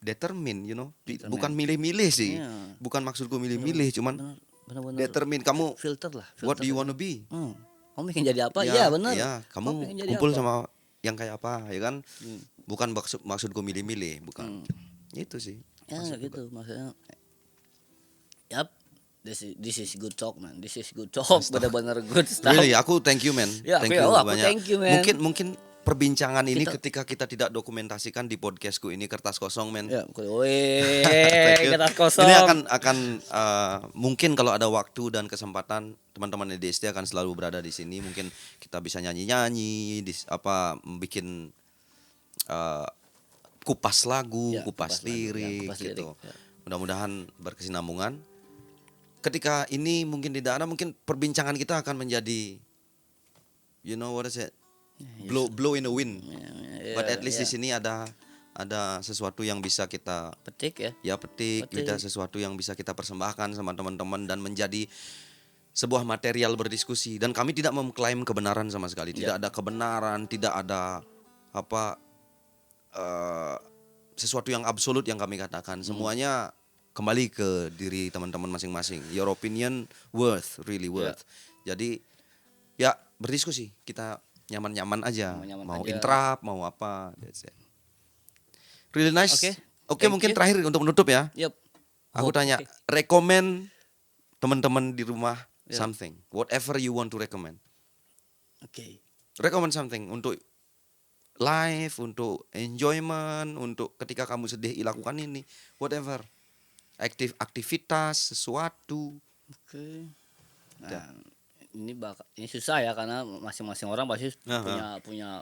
determine, bukan milih-milih sih. Yeah. Bukan maksudku milih-milih, cuman bener. Determine kamu filter. What do you wanna be? Kamu ingin jadi apa? Iya, benar. Iya, kamu kumpul sama yang kayak apa, ya kan? Bukan maksudku milih-milih, bukan. Itu sih. Ya, gitu maksudnya. Yap. This is good talk man. This is good talk. Benar-benar good stuff. Really, aku thank you man. Ya, thank you banyak. Thank you, man. Mungkin perbincangan ini ketika kita tidak dokumentasikan di podcastku ini kertas kosong man. Ya, kertas kosong. Ini akan mungkin kalau ada waktu dan kesempatan teman-teman EDST akan selalu berada di sini. Mungkin kita bisa nyanyi-nyanyi, bikin kupas lagu, kupas lirik gitu. Ya. Mudah-mudahan berkesinambungan. Ketika ini mungkin tidak ada, mungkin perbincangan kita akan menjadi what is it? Blow in the wind. But at least di sini ada sesuatu yang bisa kita petik ya. Ya petik. Ada sesuatu yang bisa kita persembahkan sama teman-teman dan menjadi sebuah material berdiskusi. Dan kami tidak mengklaim kebenaran sama sekali. Tidak ada kebenaran, tidak ada sesuatu yang absolut yang kami katakan. Semuanya kembali ke diri teman-teman masing-masing. Your opinion really worth. Jadi ya berdiskusi. Kita nyaman-nyaman aja. Mau interrupt, mau apa. That's it. Really nice. Oke, mungkin terakhir untuk menutup ya. Yep. Aku tanya, recommend teman-teman di rumah something. Whatever you want to recommend. Recommend something untuk life, untuk enjoyment, untuk ketika kamu sedih lakukan ini, whatever. Aktivitas sesuatu. Nah, ini susah ya karena masing-masing orang pasti punya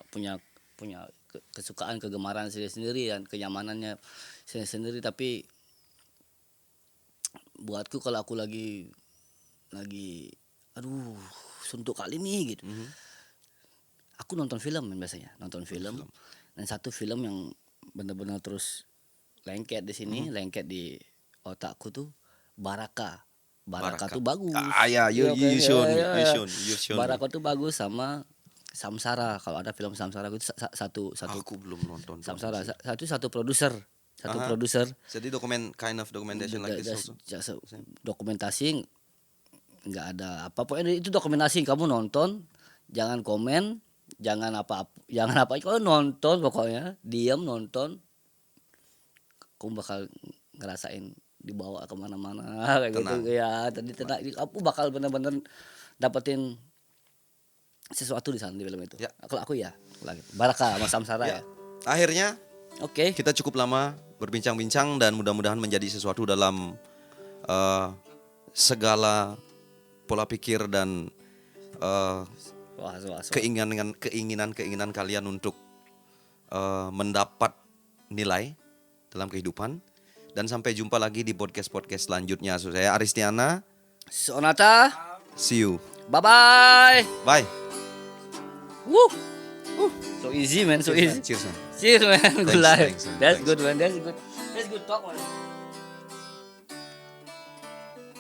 kesukaan, kegemaran sendiri dan kenyamanannya sendiri. Tapi buatku kalau aku lagi suntuk kali nih gitu. Aku nonton film biasanya, dan satu film yang benar-benar terus lengket di sini, lengket di otakku tuh Baraka tuh bagus. You should. Baraka tuh bagus sama Samsara. Kalau ada film Samsara itu satu. Aku belum nonton. Samsara satu produser. Jadi kind of documentation like this also. Dokumentasi nggak ada apa pokoknya itu dokumentasi. Kamu nonton, jangan komen, jangan apa. Kalau nonton pokoknya diam nonton, kamu bakal ngerasain dibawa kemana-mana kayak gitu ya. Tadi aku bakal bener-bener dapetin sesuatu di sana di film itu. Ya. Kalau aku ya, Baraka sama Samsara ya. Akhirnya Oke. kita cukup lama berbincang-bincang dan mudah-mudahan menjadi sesuatu dalam segala pola pikir dan Wah. keinginan kalian untuk mendapat nilai dalam kehidupan. Dan sampai jumpa lagi di podcast selanjutnya. Saya Aristiana. Sonata. See you. Bye-bye. Bye. Woo. So easy man, so easy. Cheers, man. Cheers man. Good life. Thanks. That's good man. That's good talk man.